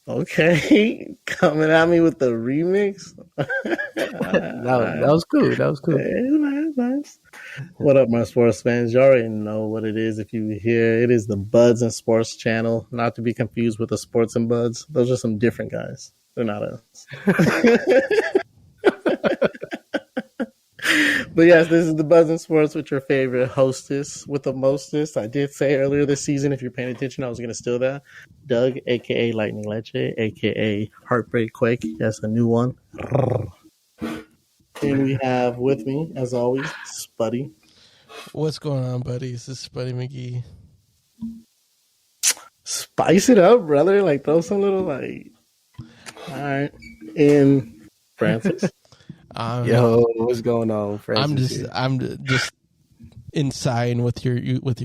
Okay, coming at me with the remix. That was cool. That was cool. Nice. What up, my sports fans? You already know what it is. If you hear, it is the Buds and Sports channel, not to be confused with the Sports and Buds. Those are some different guys. They're not us. But yes, this is the Buzz and Sports with your favorite hostess with the mostest. I did say earlier this season, if you're paying attention, I was going to steal that. Doug, a.k.a. Lightning Leche, a.k.a. Heartbreak Quake. Yes, a new one. And we have with me, as always, Spuddy. What's going on, buddies? This is Spuddy McGee. Spice it up, brother. Like, throw some little, like... All right. And Francis. Yo, what's going on, Francis? I'm just insane with your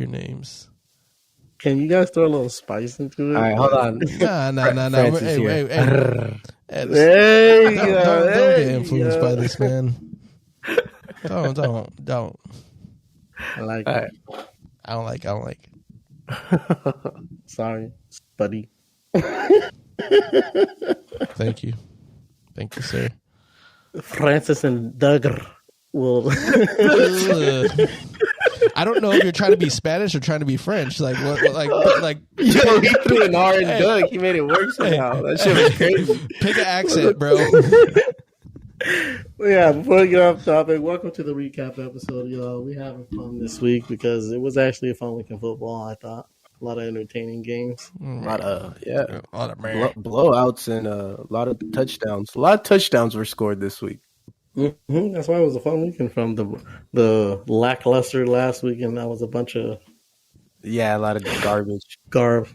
names. Can you guys throw a little spice into it? All right, hold on. No. Hey. Hey, don't get influenced by this, man. Don't. I like All it. right. I don't like it. Sorry, Spuddy. Thank you, sir. Francis and Doug will. I don't know if you're trying to be Spanish or trying to be French. Like what? Like. Yo, he threw an R in Doug. He made it work somehow. That shit was crazy. Pick an accent, bro. Yeah, before we get off topic, welcome to the recap episode, y'all. We having fun this week because it was actually a fun week in football, I thought. A lot of entertaining games. A lot of blowouts and a lot of touchdowns. A lot of touchdowns were scored this week. Mm-hmm. That's why it was a fun weekend from the lackluster last week, and that was a bunch of a lot of garbage. But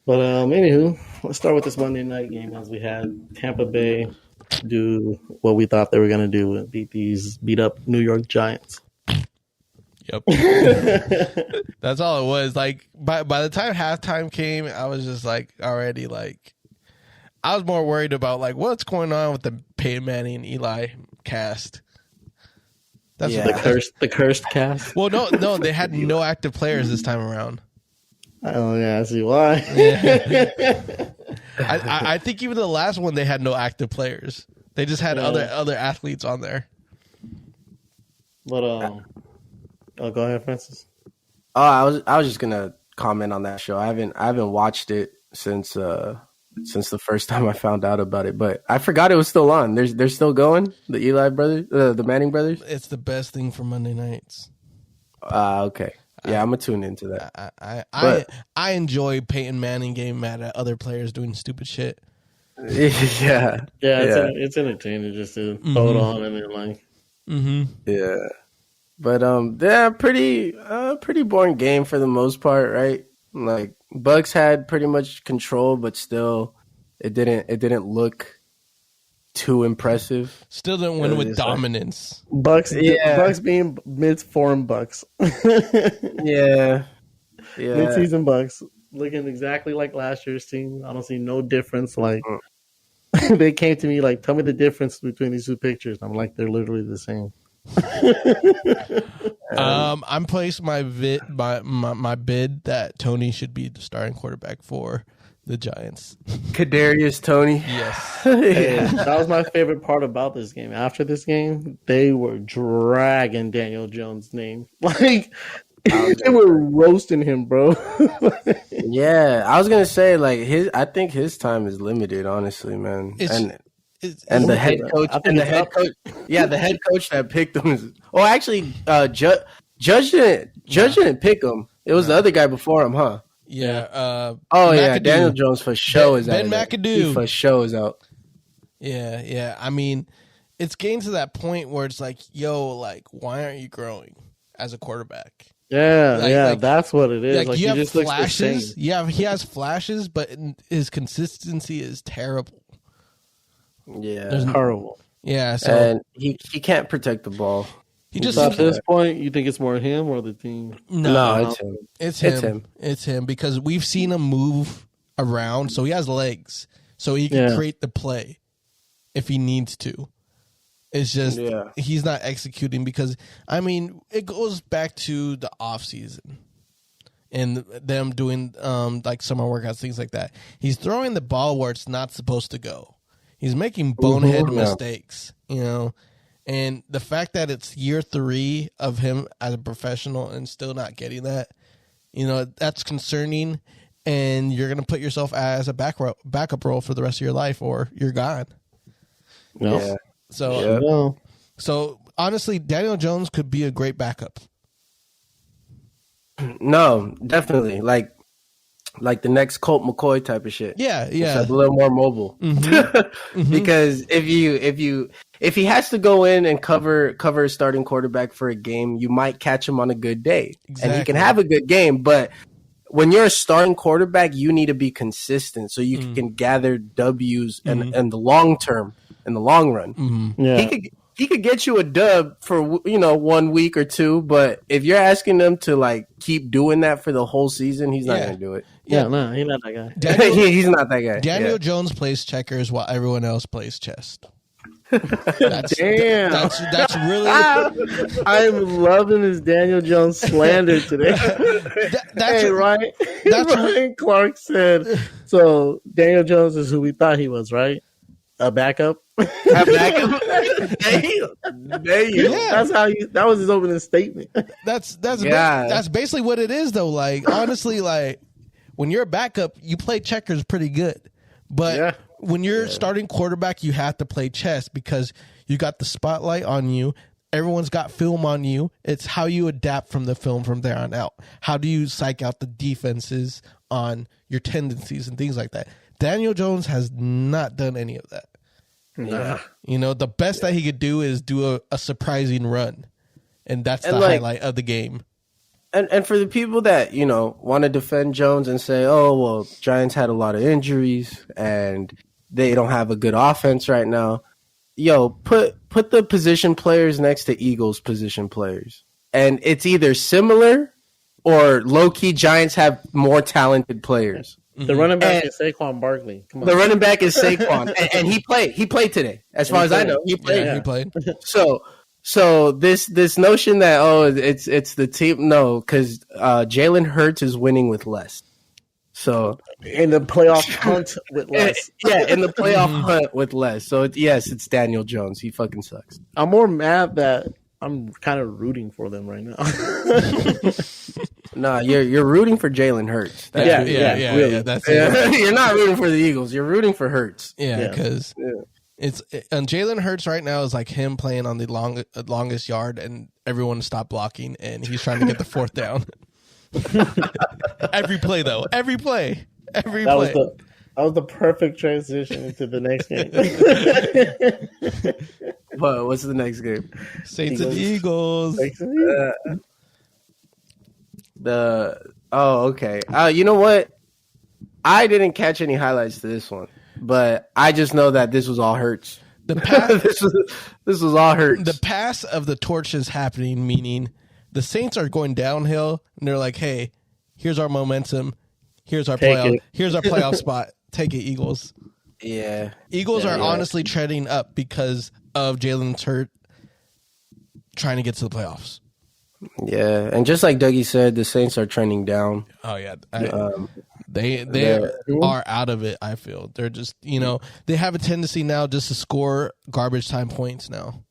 anywho, let's start with this Monday night game as we had Tampa Bay do what we thought they were going to do and beat up New York Giants. Yep. That's all it was. Like by the time halftime came, I was just like already like I was more worried about like what's going on with the Peyton Manning and Eli cast. That's the cursed cast. Well, no, they had no active players this time around. Oh yeah, I see why. Yeah. I think even the last one they had no active players. They just had other athletes on there. But go ahead, Francis. I was just gonna comment on that show. I haven't watched it since the first time I found out about it, but I forgot it was still on. They're still going. The Eli brothers, the Manning brothers. It's the best thing for Monday nights. Okay. Yeah, I'm gonna tune into that. I enjoy Peyton Manning getting mad at other players doing stupid shit. Yeah. It's entertaining just to hold on and then like. Mm-hmm. Yeah. But pretty boring game for the most part, right? Like Bucks had pretty much control, but still, it didn't look too impressive. Still didn't win with dominance. Bucks being mid-form Bucks. Yeah. Mid-season Bucks looking exactly like last year's team. I don't see no difference. Like they came to me like, tell me the difference between these two pictures. I'm like, they're literally the same. I'm placing my bid that Tony should be the starting quarterback for the Giants. Kadarius Toney. Yes. That was my favorite part about this game. After this game, they were dragging Daniel Jones' name. Like they were roasting him, bro. Yeah, I was gonna say like I think his time is limited, honestly, man. The head coach that picked him is. Oh, actually, Judge didn't pick him. It was the other guy before him, huh? Yeah. Yeah, Daniel Jones for show is out. Ben McAdoo for show is out. Yeah. I mean, it's getting to that point where it's like, yo, like, why aren't you growing as a quarterback? Yeah, that's what it is. Like you have flashes. Yeah, he has flashes, but his consistency is terrible. Yeah, it's horrible. Yeah, so and he can't protect the ball. He just at this point, you think it's more him or the team? No, it's him. It's him because we've seen him move around, so he has legs, so he can create the play if he needs to. It's just he's not executing because I mean it goes back to the off season. and them doing like summer workouts, things like that. He's throwing the ball where it's not supposed to go. He's making bonehead mistakes, you know. And the fact that it's year 3 of him as a professional and still not getting that, you know, that's concerning. And you're going to put yourself as a backup role for the rest of your life, or you're gone. No. Yeah. So honestly, Daniel Jones could be a great backup. No, definitely. Like the next Colt McCoy type of shit. Yeah. It's like a little more mobile. Because if he has to go in and cover a starting quarterback for a game, you might catch him on a good day. Exactly. And he can have a good game, but when you're a starting quarterback, you need to be consistent so you can gather W's and the long term, in the long run. Yeah. He could get you a dub for 1 week or 2, but if you're asking them to like keep doing that for the whole season, he's not going to do it. Yeah, no, he's not that guy. He's not that guy. Daniel Jones plays checkers while everyone else plays chess. Damn. That's really. I'm loving this Daniel Jones slander today. Ryan Clark said, so Daniel Jones is who we thought he was, right? A backup? A backup? Damn. Yeah. That was his opening statement. That's basically what it is, though. Like, honestly, like, when you're a backup, you play checkers pretty good. But when you're starting quarterback, you have to play chess because you got the spotlight on you. Everyone's got film on you. It's how you adapt from the film from there on out. How do you psych out the defenses on your tendencies and things like that? Daniel Jones has not done any of that. Nah. You know, the best that he could do is do a surprising run. And that's the highlight of the game. And for the people that, want to defend Jones and say, oh, well, Giants had a lot of injuries and they don't have a good offense right now. Yo, put the position players next to Eagles position players. And it's either similar or low-key Giants have more talented players. The running back is Saquon Barkley. Come on. The running back is Saquon. and he played. He played today. As far as I know, he played. Yeah, he played. So this notion that it's the team, no, because Jalen Hurts is winning with less. So in the playoff hunt with less. In the playoff hunt with less. So it's Daniel Jones. He fucking sucks. I'm more mad that I'm kind of rooting for them right now. Nah, you're rooting for Jalen Hurts. Yeah, that's it. You're not rooting for the Eagles. You're rooting for Hurts. Yeah, because and Jalen Hurts right now is like him playing on the longest yard, and everyone stopped blocking, and he's trying to get the fourth down. Every play, though. Every play. That was the perfect transition into the next game. What's the next game? Saints and Eagles. Okay. You know what? I didn't catch any highlights to this one, but I just know that this was all Hurts. This was all Hurts. The pass of the torch is happening, meaning the Saints are going downhill, and they're like, "Hey, here's our momentum. Here's our playoff spot. Take it, Eagles." Yeah. Eagles are honestly treading up because of Jalen Hurts trying to get to the playoffs. Yeah, and just like Dougie said, the Saints are trending down. Oh yeah, they are out of it. I feel they're just they have a tendency now just to score garbage time points now.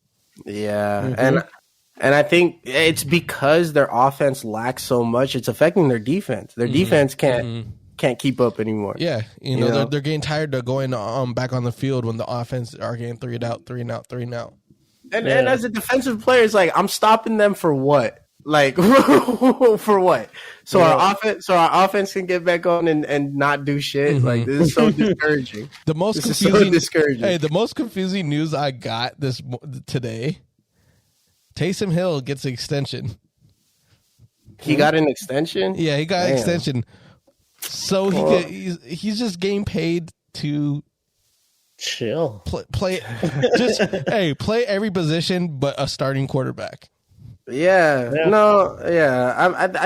Yeah, and I think it's because their offense lacks so much. It's affecting their defense. Their defense can't keep up anymore. Yeah, they're getting tired of going back on the field when the offense are getting three and out. And as a defensive player, it's like, I'm stopping them for what? Like, for what? So our offense can get back on and not do shit. Like, this is so discouraging. The most confusing news I got today. Taysom Hill gets an extension. He got an extension? Yeah, he got an extension. So he's just getting paid to chill. Play every position but a starting quarterback. Yeah.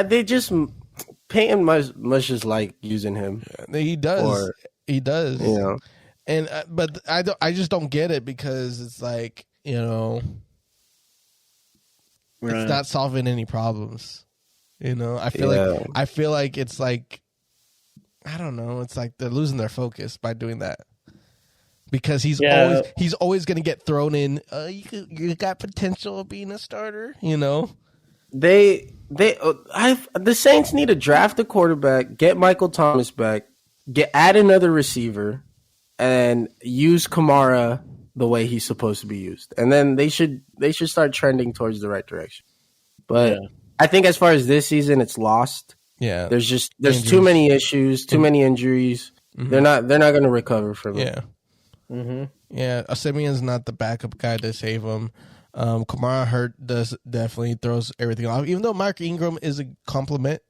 They just Peyton must just like using him. He does. He does. And but I just don't get it because it's like it's not solving any problems. You know, I feel like it's like, I don't know. It's like they're losing their focus by doing that, because he's always going to get thrown in. You got potential of being a starter. You know, the Saints need to draft a quarterback, get Michael Thomas back, add another receiver, and use Kamara the way he's supposed to be used, and then they should start trending towards the right direction. But I think as far as this season, it's lost. Yeah, there's injuries. Too many issues, too many injuries. Mm-hmm. They're not going to recover from it. Yeah, mm-hmm. Yeah. Simeon's not the backup guy to save him. Kamara definitely throws everything off. Even though Mark Ingram is a compliment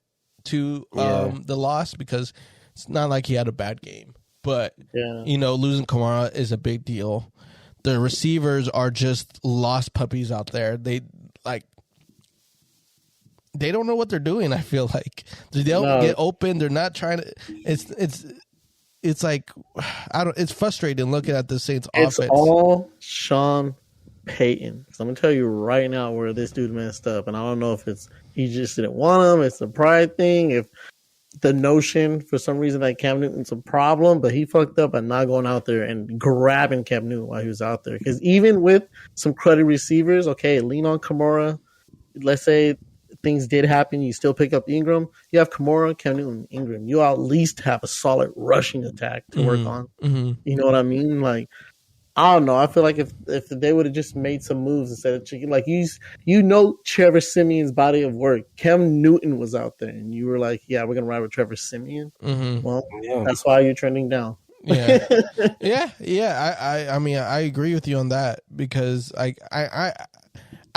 to the loss, because it's not like he had a bad game, but losing Kamara is a big deal. The receivers are just lost puppies out there. They don't know what they're doing. I feel like they don't get open. They're not trying to. It's like, I don't. It's frustrating looking at the Saints offense. It's all Sean Payton. So I'm gonna tell you right now where this dude messed up, and I don't know if it's he just didn't want him. It's a pride thing. If the notion for some reason that Cam Newton's a problem, but he fucked up by not going out there and grabbing Cam Newton while he was out there. Because even with some cruddy receivers, okay, lean on Kamara. Let's say things did happen, you still pick up Ingram. You have Kamara, Cam Newton, Ingram. You at least have a solid rushing attack to work on. Mm-hmm. You know what I mean? Like, I don't know. I feel like if they would have just made some moves instead of chicken, like Trevor Simeon's body of work. Cam Newton was out there, and you were like, "Yeah, we're gonna ride with Trevor Simeon." Mm-hmm. Well, that's why you're trending down. Yeah, I mean, I agree with you on that, because I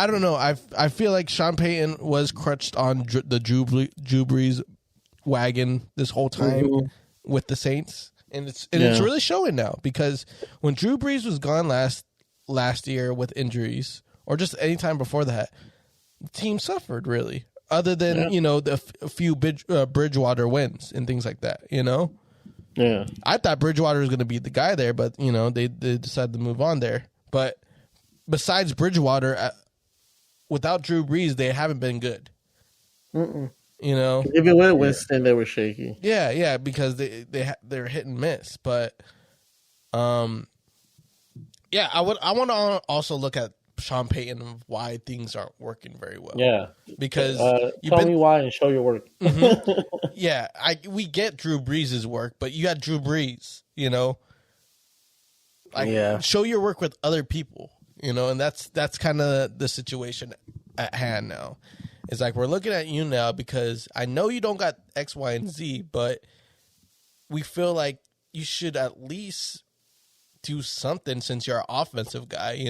don't know. I feel like Sean Payton was crutched on the Drew Brees wagon this whole time with the Saints, and it's really showing now, because when Drew Brees was gone last year with injuries, or just any time before that, the team suffered really. Other than a few Bridgewater wins and things like that, Yeah, I thought Bridgewater was going to be the guy there, but they decided to move on there. But besides Bridgewater, without Drew Brees, they haven't been good. Even with Winston, they were shaky. Yeah, because they're hit and miss. But, I want to also look at Sean Payton and why things aren't working very well. Yeah, because tell me why and show your work. Mm-hmm. Yeah, we get Drew Brees' work, but you got Drew Brees. Show your work with other people. And that's kind of the situation at hand now. It's like, we're looking at you now because I know you don't got X, Y, and Z, but we feel like you should at least do something since you're an offensive guy,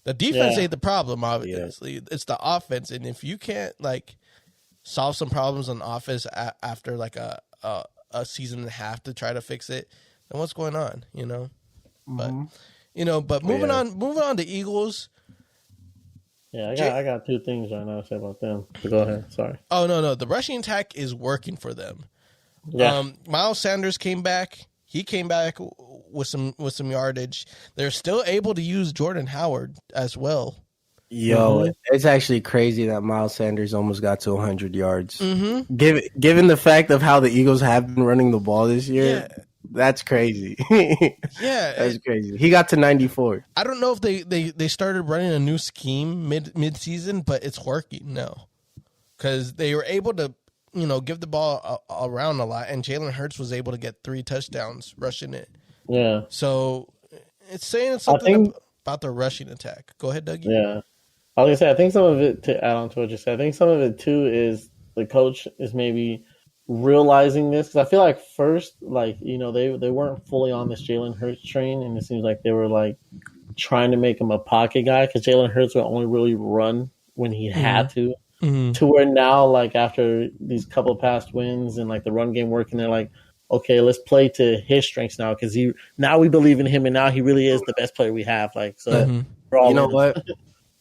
The defense ain't the problem, obviously. Yeah. It's the offense. And if you can't, solve some problems on offense after, a season and a half to try to fix it, then what's going on, Mm-hmm. But moving on to Eagles. Yeah, I got two things right now to say about them. So go ahead. Sorry. Oh, no. The rushing attack is working for them. Yeah. Miles Sanders came back. He came back with some yardage. They're still able to use Jordan Howard as well. Yo, it's actually crazy that Miles Sanders almost got to 100 yards. Mm-hmm. Given the fact of how the Eagles have been running the ball this year. Yeah. That's crazy. Yeah, that's crazy. He got to 94. I don't know if they started running a new scheme mid season, but it's working now because they were able to give the ball around a lot, and Jalen Hurts was able to get 3 touchdowns rushing it. Yeah. So it's saying something about the rushing attack. Go ahead, Dougie. Yeah, I was gonna say, I think some of it, to add on to what you said, I think some of it too is the coach is maybe realizing this, because I feel like first, they weren't fully on this Jalen Hurts train, and it seems like they were trying to make him a pocket guy, because Jalen Hurts would only really run when he had to. Mm-hmm. To where now, after these couple of past wins and the run game working, they're like, okay, let's play to his strengths now, because now we believe in him, and now he really is the best player we have. You know what?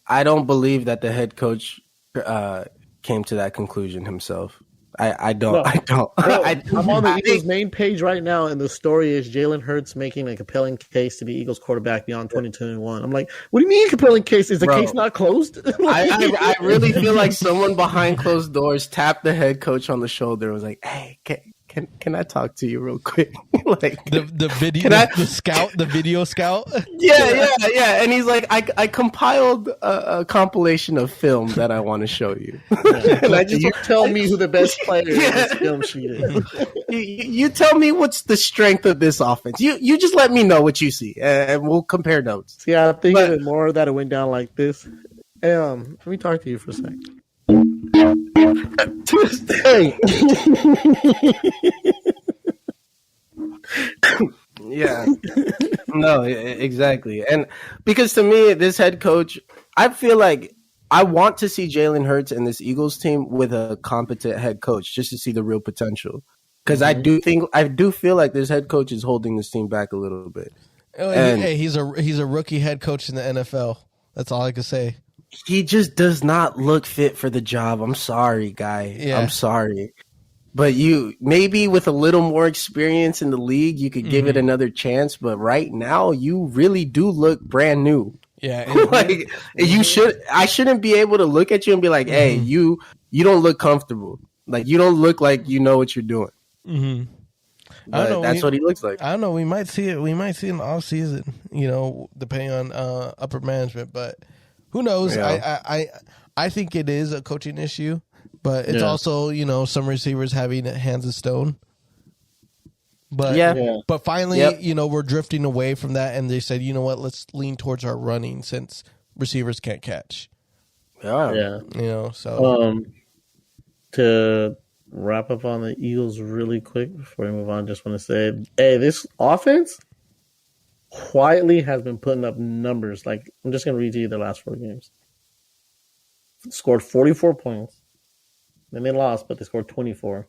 I don't believe that the head coach came to that conclusion himself. I don't. No. I don't. Bro, I I'm on the I Eagles think- main page right now, and the story is Jalen Hurts making a compelling case to be Eagles quarterback beyond 2021. I'm like, what do you mean compelling case? Is the Bro, case not closed? I really feel like someone behind closed doors tapped the head coach on the shoulder and was like, "Hey, can I talk to you real quick?" Like the video, the video scout. Yeah. And he's like, I compiled a compilation of film that I want to show you. And I just you tell me who the best player in this film sheet is. you tell me what's the strength of this offense. You just let me know what you see, and we'll compare notes. See, I think that more that it went down like this. Hey, let me talk to you for a second. Tuesday. Yeah. No, exactly. And because to me, this head coach, I feel like I want to see Jalen Hurts and this Eagles team with a competent head coach just to see the real potential. Because I do feel like this head coach is holding this team back a little bit. Hey, he's a rookie head coach in the NFL. That's all I can say. He just does not look fit for the job. I'm sorry, guy. Yeah. I'm sorry. But you maybe with a little more experience in the league, you could give it another chance. But right now, you really do look brand new. Yeah, Like I shouldn't be able to look at you and be like, "Hey, you don't look comfortable. Like you don't look like you know what you're doing." Mm-hmm. But that's what he looks like. I don't know. We might see it. We might see it in the off season. Depending on upper management, but who knows? Yeah. I think it is a coaching issue, but it's also some receivers having hands of stone. But but finally, we're drifting away from that, and they said, you know what? Let's lean towards our running since receivers can't catch. Yeah. So to wrap up on the Eagles really quick before we move on, just want to say, hey, this offense quietly has been putting up numbers. Like, I'm just going to read to you their last 4 games. Scored 44 points. Then they lost, but they scored 24.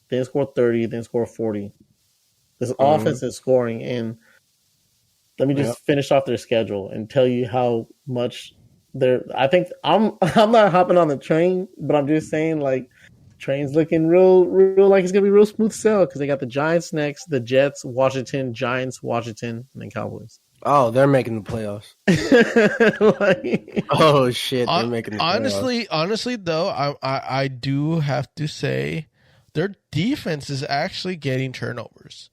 Then scored 30. Then scored 40. This offense is scoring. And let me just finish off their schedule and tell you how much I think I'm not hopping on the train, but I'm just saying, like, train's looking real like it's gonna be real smooth sail because they got the Giants next, the Jets, Washington, Giants, Washington, and then Cowboys. Oh, they're making the playoffs. Oh shit, they're making the playoffs. Honestly, though, I do have to say their defense is actually getting turnovers.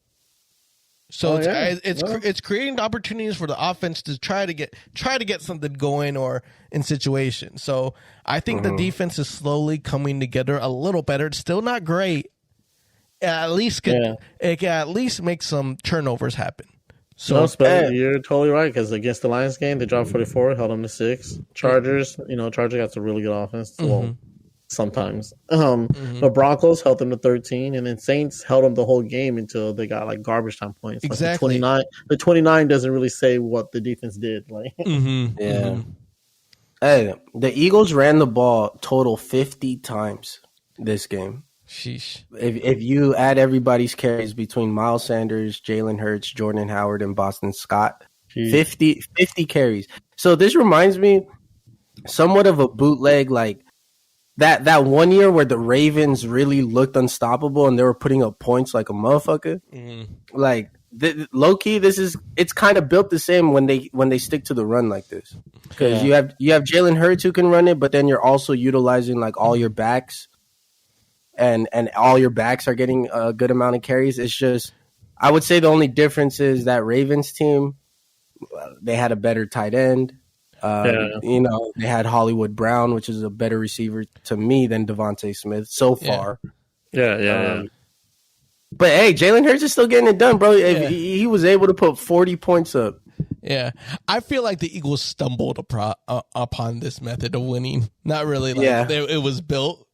So it's creating opportunities for the offense to try to get something going or in situations. So I think the defense is slowly coming together a little better. It's still not great. It can at least make some turnovers happen. So you're totally right because against the Lions game they dropped 44, held them to 6. Chargers, Chargers got some really good offense. Well, sometimes. But Broncos held them to 13, and then Saints held them the whole game until they got like garbage time points. Exactly. Like the 29 doesn't really say what the defense did. Like, Hey, the Eagles ran the ball total 50 times this game. Sheesh. If you add everybody's carries between Miles Sanders, Jalen Hurts, Jordan Howard, and Boston Scott, 50 carries. So this reminds me somewhat of a bootleg, like that one year where the Ravens really looked unstoppable and they were putting up points like a motherfucker. Like low key, it's kind of built the same when they stick to the run like this because you have Jalen Hurts who can run it, but then you're also utilizing like all your backs. And all your backs are getting a good amount of carries. It's just, I would say the only difference is that Ravens team, they had a better tight end. They had Hollywood Brown, which is a better receiver to me than Devontae Smith so far. Yeah. But hey, Jalen Hurts is still getting it done, bro. He was able to put 40 points up. Yeah, I feel like the Eagles stumbled upon this method of winning. Not really. It was built.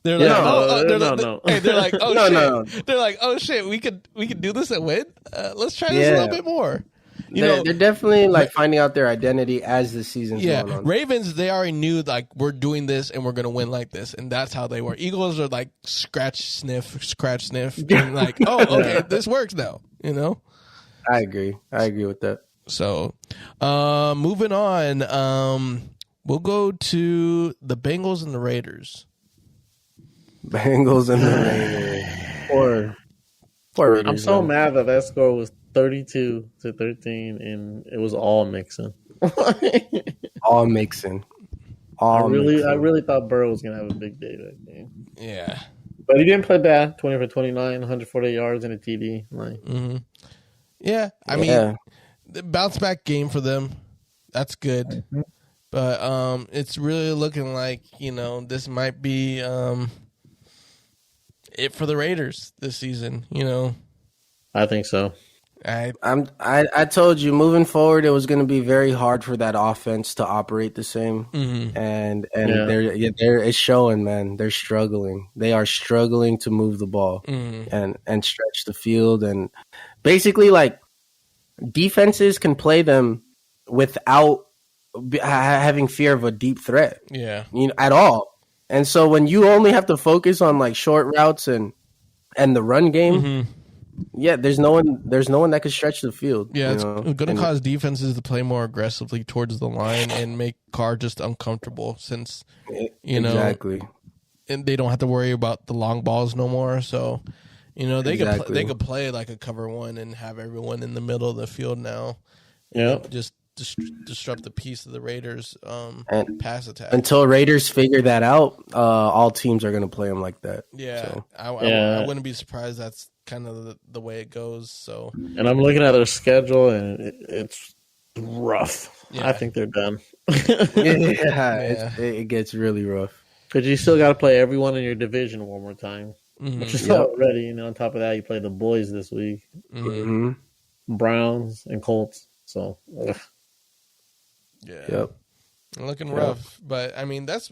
They're like, no. Hey, they're like, oh shit. No. They're like, oh shit. We could do this and win. Let's try this a little bit more. They're definitely like finding out their identity as the season's going on. Ravens, they already knew like we're doing this and we're gonna win like this, and that's how they were. Eagles are like scratch sniff, and like, oh, okay, this works now. I agree with that. So, moving on, we'll go to the Bengals and the Raiders. Bengals and the Raiders. Poor Raiders. I'm so man. mad that score was 32-13, and it was all Mixon. All mixing. I really thought Burrow was gonna have a big day that game. Yeah. But he didn't play bad. 20 for 29, 148 yards and a TD. Like, Yeah, I mean, the bounce back game for them. That's good. But it's really looking like, this might be it for the Raiders this season, I think so. I told you moving forward it was going to be very hard for that offense to operate the same, and it's showing, man. They're struggling. They are struggling to move the ball and stretch the field, and basically like defenses can play them without having fear of a deep threat, at all. And so when you only have to focus on like short routes and the run game. Yeah, there's no one that can stretch the field. Yeah, it's going to cause defenses to play more aggressively towards the line and make Carr just uncomfortable since, exactly. And they don't have to worry about the long balls no more. So, they could play like a cover one and have everyone in the middle of the field now. Yeah, just disrupt the piece of the Raiders' pass attack. Until Raiders figure that out, all teams are going to play them like that. Yeah, so. I wouldn't be surprised that's kind of the way it goes. So, and I'm looking at their schedule, and it's rough. Yeah. I think they're done. It gets really rough. Because you still got to play everyone in your division one more time, which is already. On top of that, you play the boys this week, Browns and Colts. So, looking rough. But I mean, that's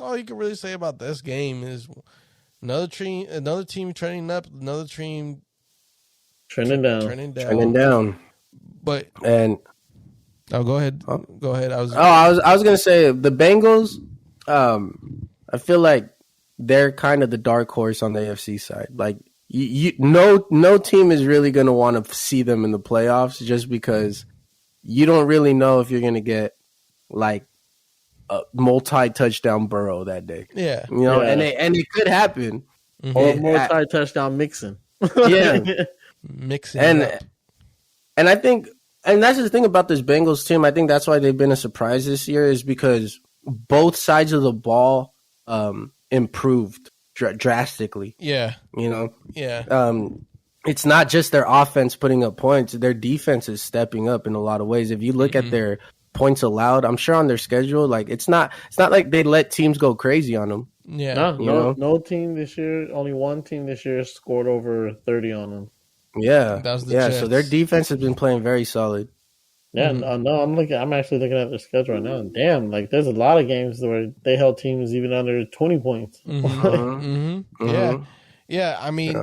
all you can really say about this game is. Another team trending up, another team trending down. But go ahead. Go ahead. I was gonna say the Bengals. I feel like they're kind of the dark horse on the AFC side. Like no team is really gonna want to see them in the playoffs just because you don't really know if you're gonna get like a multi-touchdown Burrow that day. Yeah. And it could happen. Or multi-touchdown Mixon. Mixing and I think that's the thing about this Bengals team. I think that's why they've been a surprise this year is because both sides of the ball improved drastically. Yeah. Yeah. It's not just their offense putting up points. Their defense is stepping up in a lot of ways. If you look at their points allowed, I'm sure on their schedule, like it's not like they let teams go crazy on them. Yeah, no team this year. Only one team this year scored over 30 on them. Yeah, that was the Jets. So their defense has been playing very solid. Yeah, no, I'm actually looking at their schedule right now. And damn, like there's a lot of games where they held teams even under 20 points. Yeah. I mean,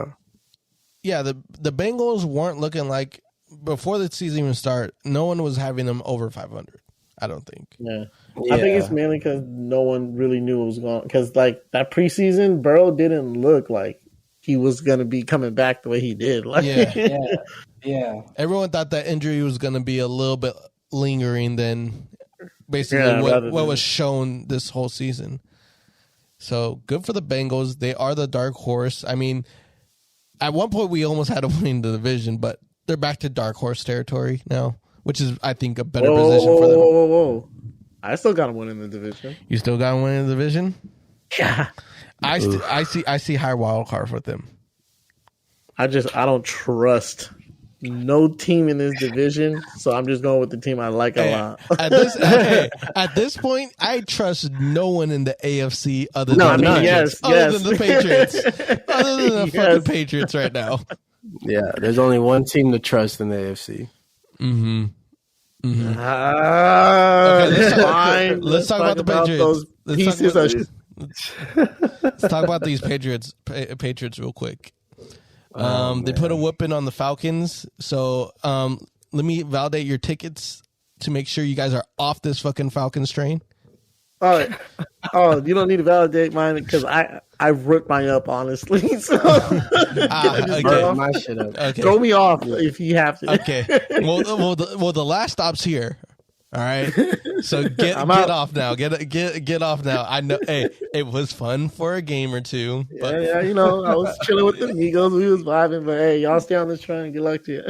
the Bengals weren't looking like. Before the season even started, no one was having them over 500. I don't think. Yeah. I think it's mainly because no one really knew what was going on. Because like that preseason, Burrow didn't look like he was going to be coming back the way he did. Like, yeah. Everyone thought that injury was going to be a little bit lingering than basically what was shown this whole season. So good for the Bengals. They are the dark horse. I mean, at one point we almost had to win the division, but they're back to dark horse territory now, which is, I think, a better position for them. Whoa. I still got to win in the division. You still got to win in the division? Yeah. I see high wild card for them. I don't trust no team in this division, so I'm just going with the team I like a lot. At this point, I trust no one in the AFC other than the Patriots. Other than the fucking Patriots right now. Yeah, there's only one team to trust in the AFC. Let's talk about the Patriots. Let's talk about these Patriots real quick. They put a whooping on the Falcons. So let me validate your tickets to make sure you guys are off this fucking Falcons train. You don't need to validate mine because I ripped mine up, honestly. So burn my shit up. Okay. Throw me off if you have to. Okay. Well, the last stop's here. All right, so get off now. Get off now. I know. Hey, it was fun for a game or two. But Yeah, you know, I was chilling with the Migos. We was vibing, but hey, y'all stay on this train. Good luck to you.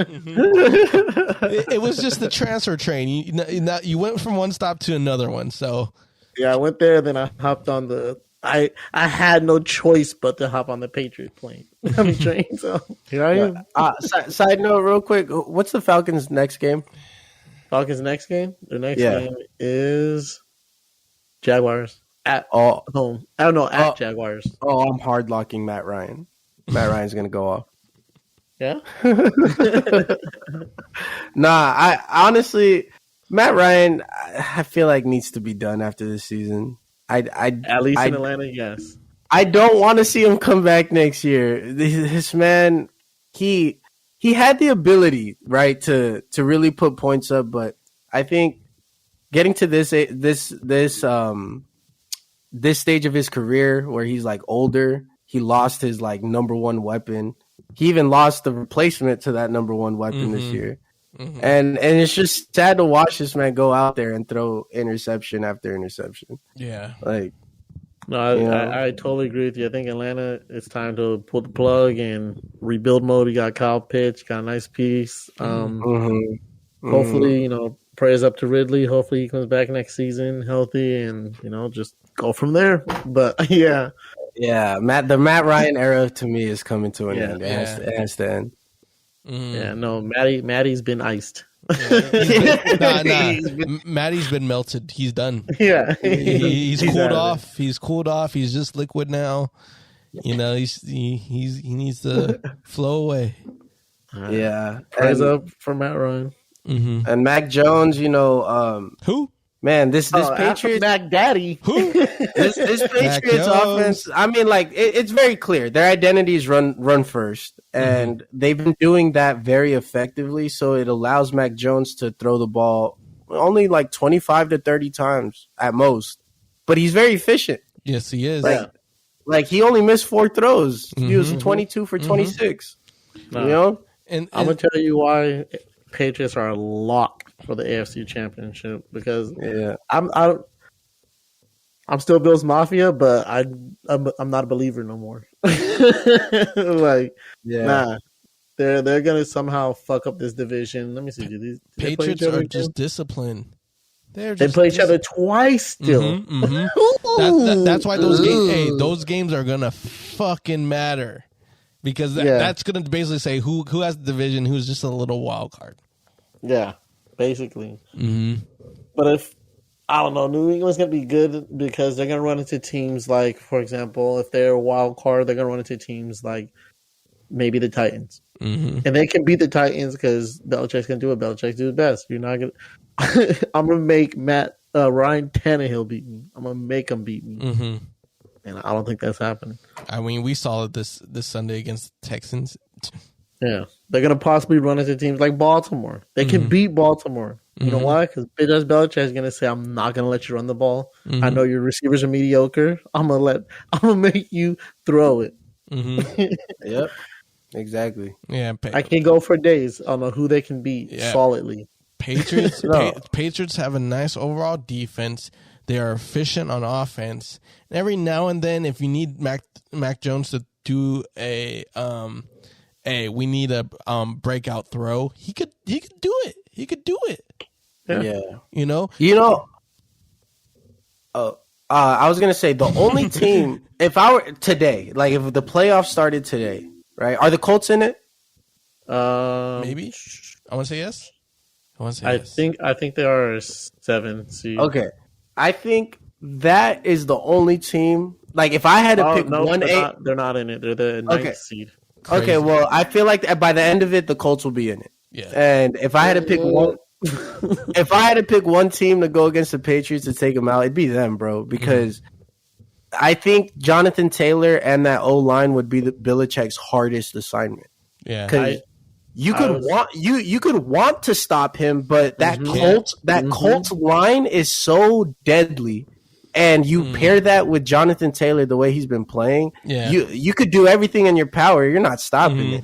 it was just the transfer train. You went from one stop to another one. So yeah, I went there, then I hopped on the. I had no choice but to hop on the Patriot plane. I mean train. So here I am. Side note, real quick, what's the Falcons' next game? Falcons' next game? Their next game is Jaguars at home. I don't know, at Jaguars. Oh, I'm hard locking Matt Ryan. Matt Ryan's gonna go off. Yeah. Nah, I honestly, Matt Ryan, I feel like needs to be done after this season. At least in Atlanta, yes. I don't want to see him come back next year. This man, he had the ability, right, to really put points up, but I think getting to this stage of his career where he's like older, he lost his like number one weapon. He even lost the replacement to that number one weapon this year. Mm-hmm. And it's just sad to watch this man go out there and throw interception after interception. Yeah. Like, no, I totally agree with you. I think Atlanta, it's time to pull the plug and rebuild mode. You got Kyle Pitts, got a nice piece. Hopefully, prayers up to Ridley. Hopefully he comes back next season healthy and, just go from there. But, yeah. Yeah, the Matt Ryan era to me is coming to an end. It has to end. Yeah, no, Matty's been iced. Matty's been melted. He's done. Yeah, he's cooled off. He's cooled off. He's just liquid now. He needs to flow away. Yeah, prayers up for Matt Ryan and Mac Jones. Who? Man, this Patriots Mac Daddy. Who? this Patriots offense. I mean, like it's very clear their identity is run first, and they've been doing that very effectively. So it allows Mac Jones to throw the ball only like 25 to 30 times at most, but he's very efficient. Yes, he is. Like he only missed 4 throws. He was 22 for 26. And I'm gonna tell you why Patriots are locked for the AFC Championship because I'm still Bills Mafia, but I'm not a believer no more. They're gonna somehow fuck up this division. Let me see. Patriots are just disciplined. They play each other twice still. That's why those games are gonna fucking matter because that's gonna basically say who has the division, who's just a little wild card. Yeah. Basically. But if, I don't know, New England's going to be good because they're going to run into teams like, for example, if they're a wild card, they're going to run into teams like maybe the Titans. And they can beat the Titans because Belichick's going to do what Belichick do best. You're not going to... I'm going to make Ryan Tannehill beat me. I'm going to make him beat me. And I don't think that's happening. I mean, we saw it this Sunday against the Texans. Yeah, they're going to possibly run into teams like Baltimore. They can beat Baltimore. You know why? Because Belichick is going to say, I'm not going to let you run the ball. I know your receivers are mediocre. I'm going to make you throw it. Yep, exactly. Yeah, I can go for days on who they can beat solidly. Patriots have a nice overall defense. They are efficient on offense. And every now and then, if you need Mac Jones to do we need a breakout throw. He could do it. He could do it. Yeah. I was gonna say the only team. If I were today, like if the playoffs started today, right? Are the Colts in it? Maybe. I want to say yes. I think they are 7 seed. Okay. I think that is the only team. Like if I had to pick they're not in it. They're the 9th seed. Crazy. Okay, well, I feel like by the end of it, the Colts will be in it. Yeah. And if I had to pick one team to go against the Patriots to take them out, it'd be them, bro. Because I think Jonathan Taylor and that O line would be Belichick's hardest assignment. Yeah, because you could want to stop him, but that Colts line is so deadly. And you pair that with Jonathan Taylor, the way he's been playing, you could do everything in your power. You're not stopping it,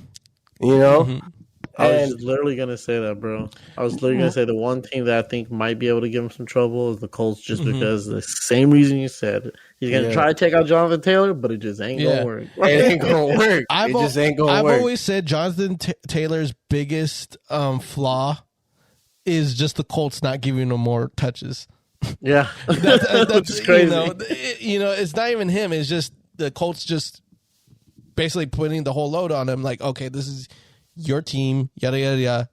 I was literally gonna say that, bro. I was literally gonna say the one team that I think might be able to give him some trouble is the Colts, just because the same reason you said. He's gonna try to take out Jonathan Taylor, but it just ain't gonna work. It ain't gonna work. It just ain't gonna work. I've always said Jonathan Taylor's biggest flaw is just the Colts not giving him more touches. Yeah, that's crazy. It's not even him. It's just the Colts just basically putting the whole load on him. Like, okay, this is your team, yada yada yada.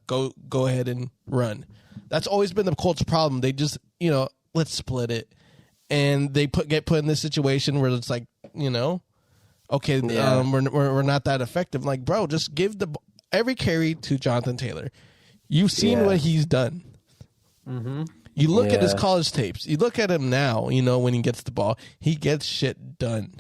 Go ahead and run. That's always been the Colts' problem. They just, let's split it, and they get put in this situation where it's like, okay, we're not that effective. Like, bro, just give every carry to Jonathan Taylor. You've seen what he's done. Mm-hmm. You look at his college tapes. You look at him now. When he gets the ball, he gets shit done.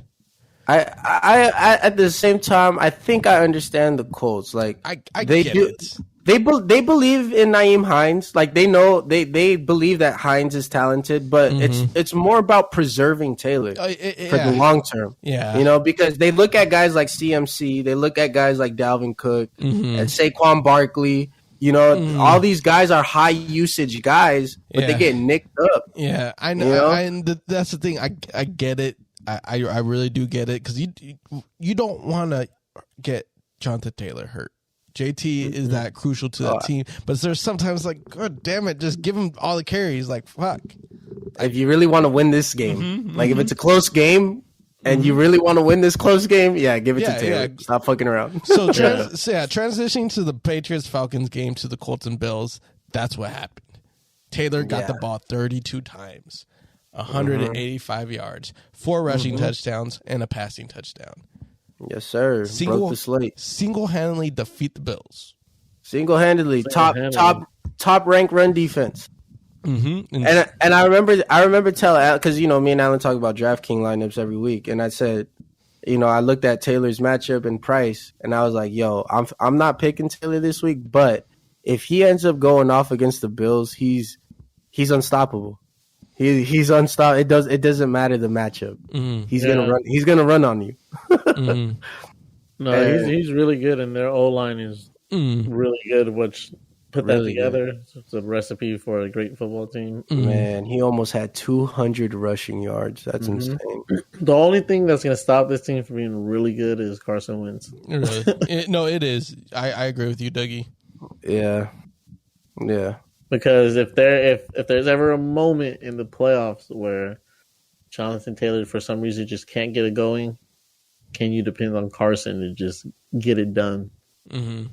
I at the same time, I think I understand the Colts. Like they get do, it. They believe in Nyheim Hines. Like they know they believe that Hines is talented, but it's more about preserving Taylor for the long term. Yeah, because they look at guys like CMC, they look at guys like Dalvin Cook and Saquon Barkley. All these guys are high usage guys, but they get nicked up. Yeah, I know. That's the thing. I get it. I really do get it, because you don't want to get Jonathan Taylor hurt. JT is that crucial to that team, but there's sometimes like, God damn it, just give him all the carries. Like, fuck. If you really want to win this game, if it's a close game and you really want to win this close game, give it to Taylor. Yeah. Stop fucking around. So transitioning to the Patriots-Falcons game to the Colts and Bills, that's what happened. Taylor got the ball 32 times. 185 yards, 4 rushing touchdowns, and a passing touchdown. Yes, sir. Broke the slate. Single-handedly defeat the Bills. Single-handedly. Top ranked run defense. Mm-hmm. And I remember telling, because me and Alan talk about DraftKings lineups every week, and I said, I looked at Taylor's matchup and price, and I was like, yo, I'm not picking Taylor this week, but if he ends up going off against the Bills, he's unstoppable. He's unstoppable. It doesn't matter the matchup. He's gonna run. He's gonna run on you. No, he's really good, and their O line is really good. Which put that together, it's a recipe for a great football team. Man, he almost had 200 rushing yards. That's insane. The only thing that's gonna stop this team from being really good is Carson Wentz. Really? It is. I agree with you, Dougie. Yeah. Because if there's ever a moment in the playoffs where Jonathan Taylor for some reason just can't get it going, can you depend on Carson to just get it done? Mm-hmm.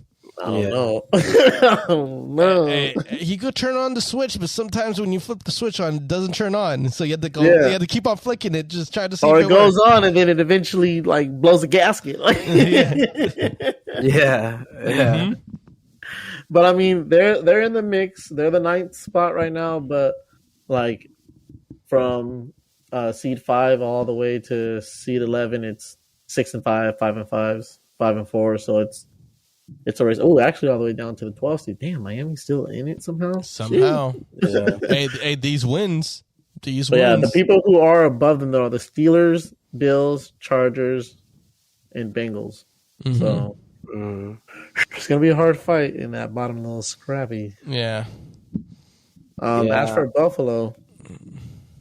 I don't know. I don't know. He could turn on the switch, but sometimes when you flip the switch on, it doesn't turn on. So you have to go. You have to keep on flicking it, just try to see. Or if it goes on, and then it eventually blows a gasket. Yeah. Mm-hmm. But I mean, they're in the mix. They're the 9th spot right now. But from seed 5 all the way to seed 11, it's 6-5, 5-5, 5-4. So it's a race. Oh, actually, all the way down to the 12th seed. Damn, Miami's still in it somehow. Yeah. hey, these wins. Yeah, the people who are above them though are the Steelers, Bills, Chargers, and Bengals. Mm-hmm. So. It's gonna be a hard fight in that bottom little scrappy. Yeah. As for Buffalo,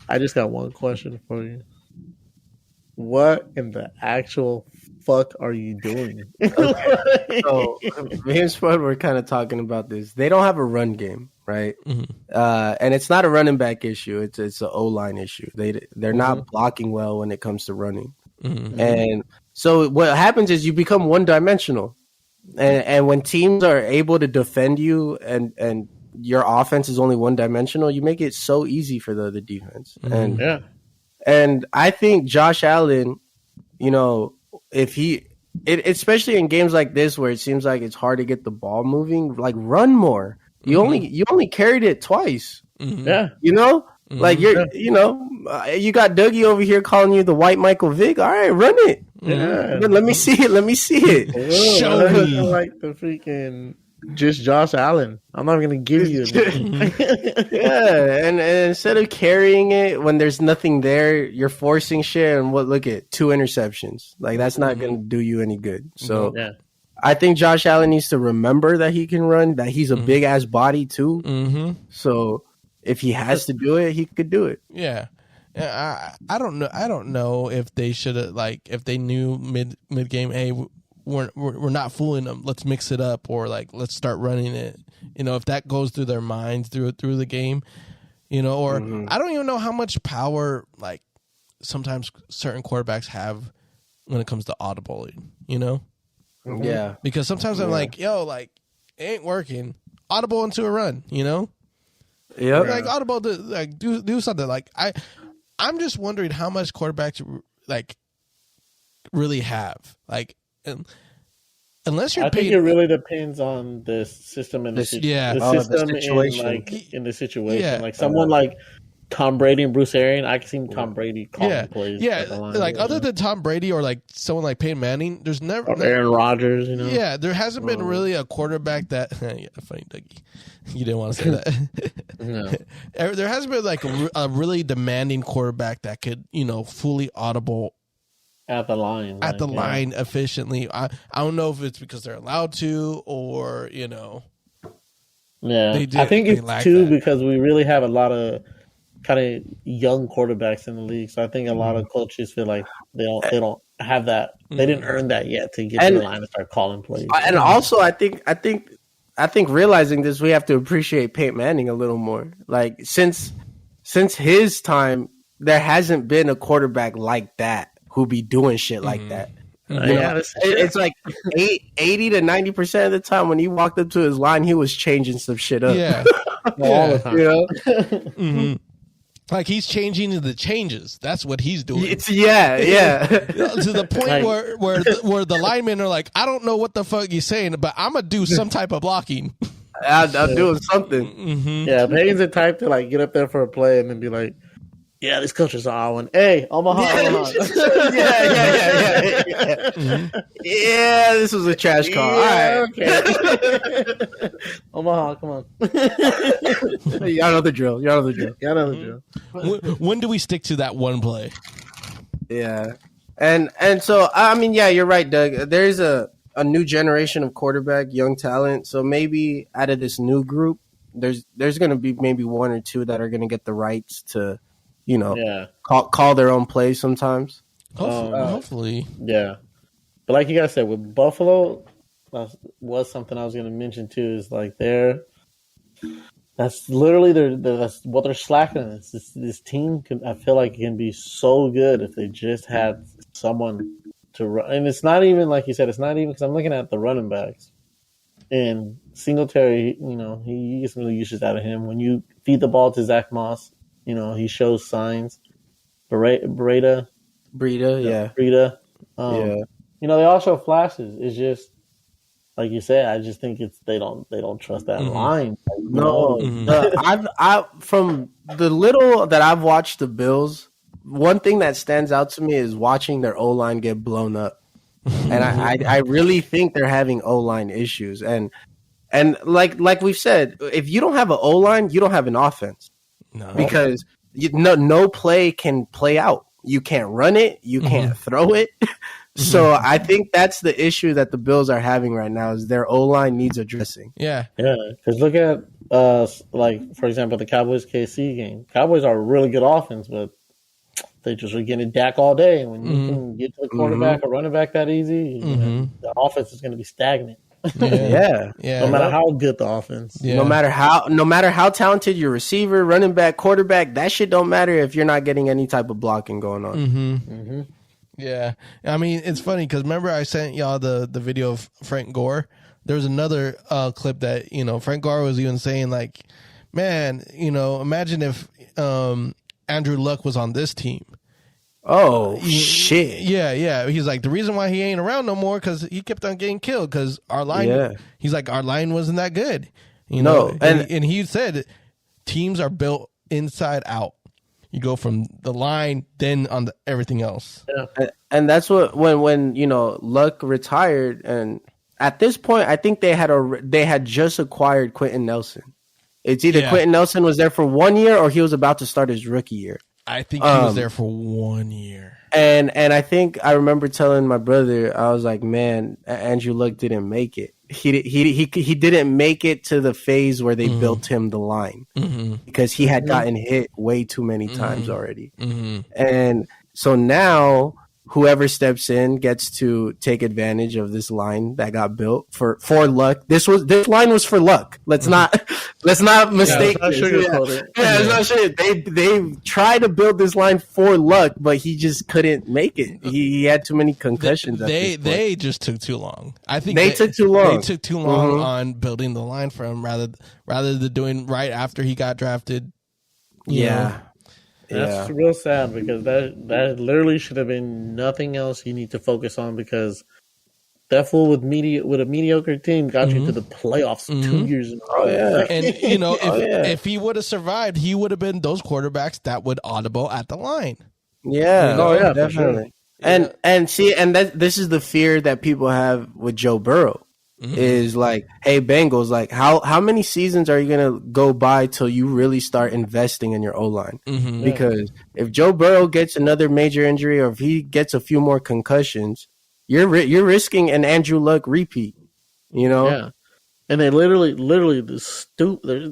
I just got one question for you. What in the actual fuck are you doing? Okay. So me and Spud were kind of talking about this. They don't have a run game, right? And it's not a running back issue. It's an O-line issue. They're not blocking well when it comes to running. And so what happens is you become one-dimensional. And when teams are able to defend you and your offense is only one-dimensional, you make it so easy for the other defense. And I think Josh Allen, if especially in games like this where it seems like it's hard to get the ball moving, run more. You only carried it twice. Yeah. You got Dougie over here calling you the white Michael Vick. All right, run it. Yeah. Let me see it. Show me. Like the freaking just Josh Allen. I'm not going to give you it. Yeah, and instead of carrying it when there's nothing there, you're forcing shit. And look at 2 interceptions. That's not going to do you any good. So I think Josh Allen needs to remember that he can run, that he's a big ass body too. Mm-hmm. So if he has to do it, he could do it. Yeah. I don't know. I don't know if they should have, like, if they knew mid game, hey, we're not fooling them. Let's mix it up, or like let's start running it. If that goes through their minds through the game, or I don't even know how much power like sometimes certain quarterbacks have when it comes to audibling. Yeah, because sometimes I'm like, yo, like it ain't working. Audible into a run, Yeah, like audible to like do something. Like I'm just wondering how much quarterbacks like really have, like, unless you're. I think it really depends on the system and the situation. In the situation. Yeah. Like someone like Tom Brady and Bruce Arians, I can see Tom Brady calling plays. Yeah, like other than Tom Brady or like someone like Peyton Manning, there's never or Aaron Rodgers. Yeah, there hasn't been really a quarterback that. Yeah, funny, Dougie. You didn't want to say that. No. There hasn't been like a really demanding quarterback that could, fully audible at the line. Line efficiently. I don't know if it's because they're allowed to or, Yeah. I think it's too because we really have a lot of kind of young quarterbacks in the league. So I think a lot of coaches feel like they don't have that. They didn't earn that yet to get to the line and start calling plays. And also I think realizing this, we have to appreciate Peyton Manning a little more. Like since his time, there hasn't been a quarterback like that who be doing shit like that. It's like 80 to 90% of the time when he walked up to his line, he was changing some shit up. Yeah, all the time. Mm-hmm. Like he's changing the changes. That's what he's doing. Yeah. To the point where the linemen are like, I don't know what the fuck you're saying, but I'm gonna do some type of blocking. I'm doing something. Mm-hmm. Yeah, Peyton's the type to like get up there for a play and then be like, yeah, this coach is on one. Hey, Omaha. Yeah. Mm-hmm. Yeah, this was a trash call. Yeah, all right. Okay. Omaha, come on. Y'all know the drill. When do we stick to that one play? Yeah. And so, I mean, yeah, you're right, Doug. There's a new generation of quarterback, young talent. So maybe out of this new group, there's going to be maybe one or two that are going to get the rights to, call their own plays sometimes. Hopefully. Yeah. But like you guys said, with Buffalo, was something I was going to mention too, is like that's literally that's what they're slacking in. This team I feel like it can be so good if they just had someone to run. And it's not even, like you said, it's not even, because I'm looking at the running backs. And Singletary, he gets really uses out of him. When you feed the ball to Zach Moss, he shows signs. Breida. Yeah. They all show flashes. It's just like you said. I just think they don't trust that line. No, I've from the little that I've watched the Bills, one thing that stands out to me is watching their O line get blown up, and I really think they're having O line issues. And like we've said, if you don't have an O line, you don't have an offense. No. Because no play can play out. You can't run it. You can't throw it. So I think that's the issue that the Bills are having right now, is their O-line needs addressing. Yeah. Because look at, like, for example, the Cowboys-KC game. Cowboys are a really good offense, but they just are getting Dak all day. And when you can get to the quarterback or running back that easy, the offense is going to be stagnant. Yeah. No matter how good the offense. Yeah. No matter how talented your receiver, running back, quarterback, that shit don't matter if you're not getting any type of blocking going on. Yeah. I mean, it's funny because remember I sent y'all the video of Frank Gore? There was another clip that, Frank Gore was even saying like, man, imagine if Andrew Luck was on this team. Oh, shit. Yeah. He's like, the reason why he ain't around no more because he kept on getting killed because our line, he's like, our line wasn't that good. And he said teams are built inside out. You go from the line, then on the everything else. Yeah. And that's what, when Luck retired, and at this point, I think they had just acquired Quentin Nelson. It's either Quentin Nelson was there for 1 year or he was about to start his rookie year. I think he was there for 1 year. And I think I remember telling my brother, I was like, man, Andrew Luck didn't make it. He didn't make it to the phase where they built him the line because he had gotten hit way too many times already. And so now whoever steps in gets to take advantage of this line that got built for Luck. This line was for Luck. Let's not mistake this. It's not sure. They tried to build this line for Luck, but he just couldn't make it. He had too many concussions. They just took too long. I think they took too long. They took too long on building the line for him rather than doing right after he got drafted. Yeah. That's real sad because that literally should have been nothing else you need to focus on because that fool with a mediocre team got you to the playoffs 2 years in a row. And if he would have survived, he would have been those quarterbacks that would audible at the line. Yeah, definitely. Sure. And see, this is the fear that people have with Joe Burrow. Is like, hey, Bengals, like how many seasons are you gonna go by till you really start investing in your O-line? Because if Joe Burrow gets another major injury or if he gets a few more concussions, you're risking an Andrew Luck repeat. You know? Yeah. And they literally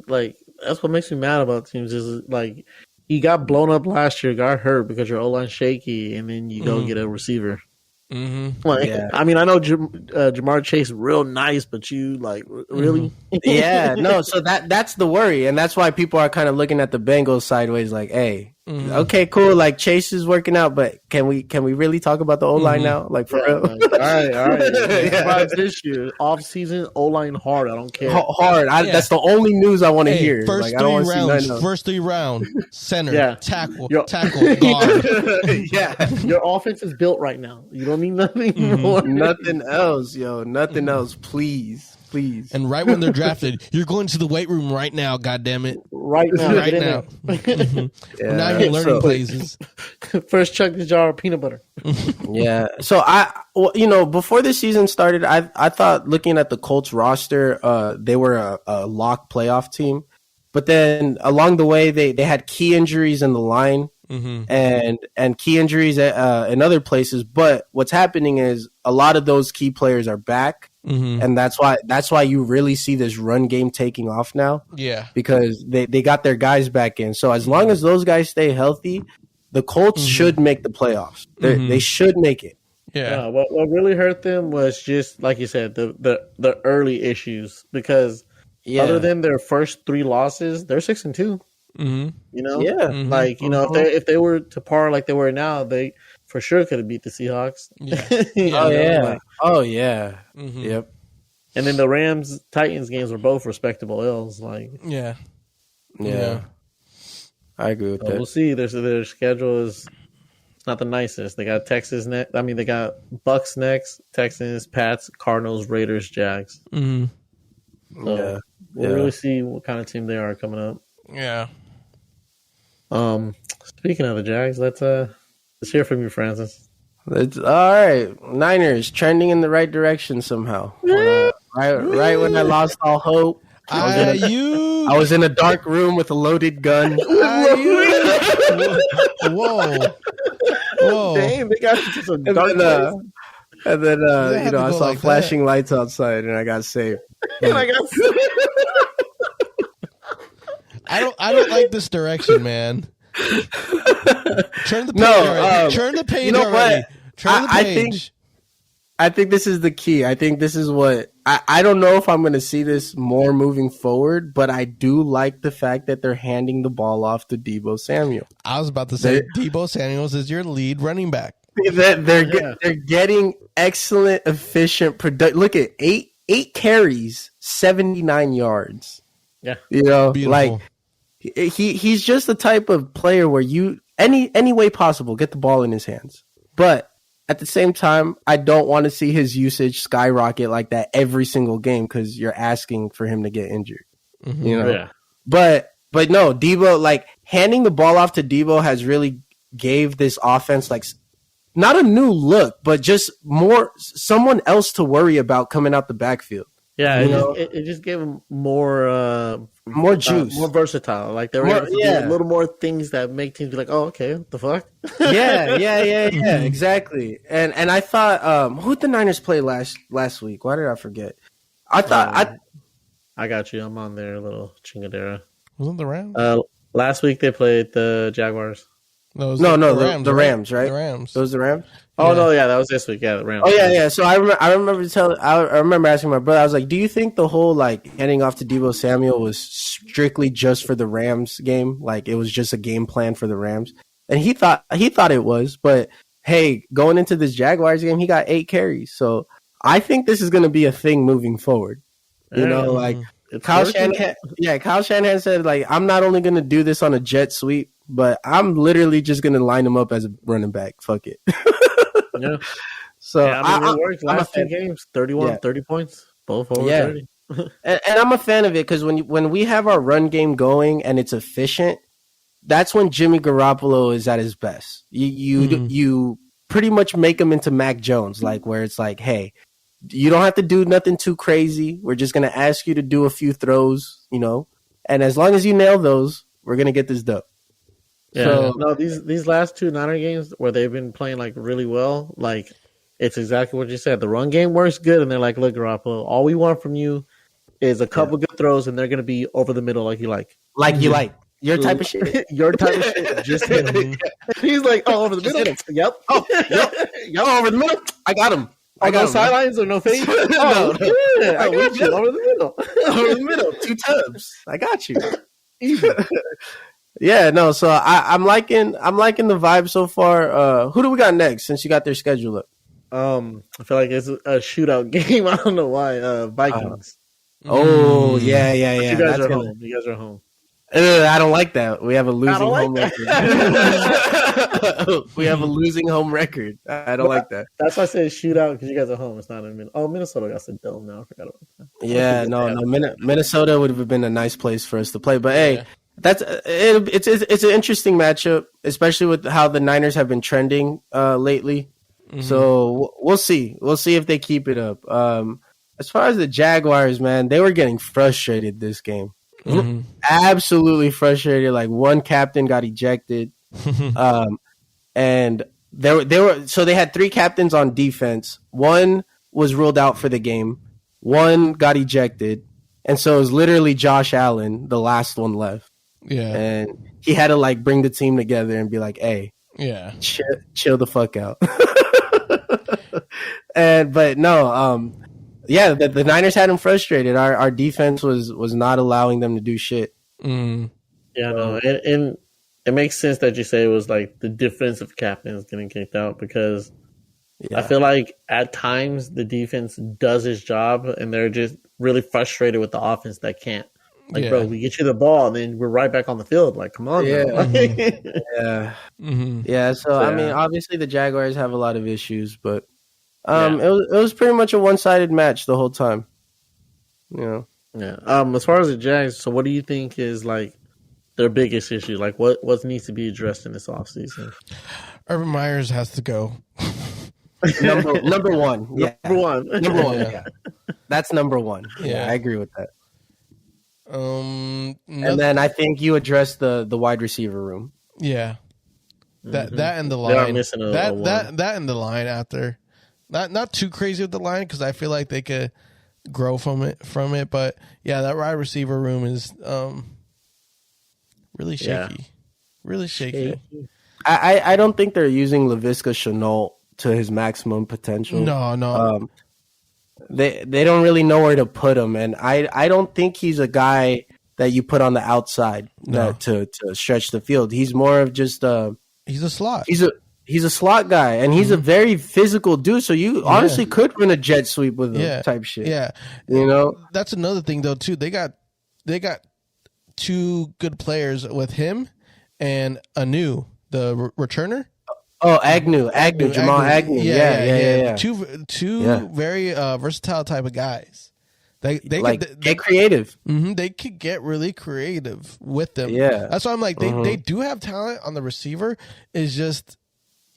like that's what makes me mad about teams is like you got blown up last year, got hurt because your O-line's shaky, and then you go get a receiver. I mean, I know Jamar Chase real nice, but you like really? So that's the worry, and that's why people are kind of looking at the Bengals sideways, like, hey, okay, cool, like Chase is working out, but can we really talk about the O-line now, like for real? Like, all right. This year, off season O-line hard. I don't care. Hard. That's the only news I want to hear. First three rounds, center, tackle, guard. Your offense is built right now. You don't need nothing more. Nothing else, yo. Nothing else, please. And right when they're drafted, you're going to the weight room right now. God damn it! Right now. We're not even learning places. First, chug the jar of peanut butter. So before the season started, I thought looking at the Colts roster, they were a lock playoff team. But then along the way, they had key injuries in the line and key injuries in other places. But what's happening is a lot of those key players are back. And that's why you really see this run game taking off now. Yeah. Because they got their guys back in. So as long as those guys stay healthy, the Colts should make the playoffs. They should make it. Yeah. What really hurt them was just like you said, the early issues because other than their first 3 losses, they're 6-2. You know? Yeah. Like, you know, if they were to par like they were now, they for sure could have beat the Seahawks. Yep. And then the Rams Titans games were both respectable L's. Like, yeah. I agree with that. We'll see. Their schedule is not the nicest. They got Texas next. I mean, they got Bucks next, Texans, Pats, Cardinals, Raiders, Jags. We'll really see what kind of team they are coming up. Yeah. Speaking of the Jags, let's hear from you, Francis. All right, Niners trending in the right direction somehow. Right when I lost all hope, I was in a dark room with a loaded gun. Whoa! Damn, they got you to some dark place. And then I saw flashing lights outside, and I got saved. I don't like this direction, man. Turn the page. Turn the page already. Turn the page. I think this is the key. I think this is what I don't know if I'm going to see this more moving forward, but I do like the fact that they're handing the ball off to Deebo Samuel. I was about to say Deebo Samuel is your lead running back. They're getting excellent, efficient production. Look at eight carries, 79 yards. Yeah, Beautiful. Like he's just the type of player where you any way possible get the ball in his hands, but at the same time, I don't want to see his usage skyrocket like that every single game because you're asking for him to get injured. Yeah. But no, Deebo, like handing the ball off to Deebo has really gave this offense like not a new look, but just someone else to worry about coming out the backfield. Yeah, You know? it just gave them more juice. more versatile. Like they were able to do a little more things that make teams be like, oh, okay, what the fuck? Yeah, exactly. And I thought, who did the Niners play last week? Why did I forget? I thought I got you. I'm on there, little chingadera. Wasn't the Rams? Last week they played the Jaguars. No, Rams, the Rams, right? The Rams. Those the Rams. Oh no, yeah, that was this week. Yeah, the Rams. Oh yeah. So I remember asking my brother. I was like, "Do you think the whole like handing off to Deebo Samuel was strictly just for the Rams game? Like it was just a game plan for the Rams?" And he thought it was. But hey, going into this Jaguars game, he got 8 carries. So I think this is going to be a thing moving forward. You know, like Kyle Shanahan said, like I'm not only going to do this on a jet sweep, but I'm literally just going to line him up as a running back. Fuck it. Yeah. So it worked. Last 2 games, 31, 30 points, both over 30. and I'm a fan of it because when we have our run game going and it's efficient, that's when Jimmy Garoppolo is at his best. You pretty much make him into Mac Jones, like where it's like, hey, you don't have to do nothing too crazy. We're just gonna ask you to do a few throws, you know, and as long as you nail those, we're gonna get this done. Yeah, so, no, these last 2 Niner games where they've been playing like really well, like it's exactly what you said. The run game works good, and they're like, "Look, Garoppolo, all we want from you is a couple good throws, and they're going to be over the middle, like you like, your type of shit, your type of shit." Just hit him. He's like, "Oh, over the middle, yep, yep, over the middle. I got him. I got sidelines or no face. No. Yeah, I got you over the middle, over the middle, 2 tubs. I got you." Yeah, no. So I'm liking the vibe so far. Who do we got next? Since you got their schedule up, I feel like it's a shootout game. I don't know why. Vikings. Oh yeah. You guys are home. You guys are home. I don't like that. We have a losing home record. We have a losing home record. I don't like that. That's why I said shootout because you guys are home. It's not in Minnesota. Oh, Minnesota got the dome now. I forgot about that. Yeah, no. Minnesota would have been a nice place for us to play, but hey. It's an interesting matchup, especially with how the Niners have been trending lately. Mm-hmm. So we'll see. We'll see if they keep it up. As far as the Jaguars, man, they were getting frustrated this game. Mm-hmm. Absolutely frustrated. Like one captain got ejected, and they had 3 captains on defense. One was ruled out for the game. One got ejected, and so it was literally Josh Allen, the last one left. Yeah, and he had to like bring the team together and be like, "Hey, chill the fuck out." But the Niners had him frustrated. Our defense was not allowing them to do shit. Yeah, no, and it makes sense that you say it was like the defensive captain is getting kicked out because I feel like at times the defense does its job and they're just really frustrated with the offense that can't. Like, bro, we get you the ball, and then we're right back on the field. Like, come on, yeah, mm-hmm. yeah. So, I mean, obviously the Jaguars have a lot of issues, but it was pretty much a one-sided match the whole time. Yeah. As far as the Jags, so what do you think is like their biggest issue? Like, what needs to be addressed in this offseason? Urban Myers has to go. Number one. Yeah. Number one. Yeah. That's number 1. Yeah, I agree with that. And then I think you addressed the wide receiver room. Yeah, that and the line. They are missing that and the line out there. Not too crazy with the line because I feel like they could grow from it. But yeah, that wide receiver room is really shaky. Really shaky. I don't think they're using Laviska Shenault to his maximum potential. No. They don't really know where to put him, and I don't think he's a guy that you put on the outside to stretch the field. He's more of just he's a slot. He's a slot guy, and he's a very physical dude. So you honestly could run a jet sweep with him, type shit. Yeah, you know that's another thing though too. They got 2 good players with him and Anu, the returner. Oh, Jamal Agnew. Yeah. Two very versatile type of guys. They get creative. Mm-hmm, they could get really creative with them. Yeah, that's why I'm like they do have talent on the receiver. It's just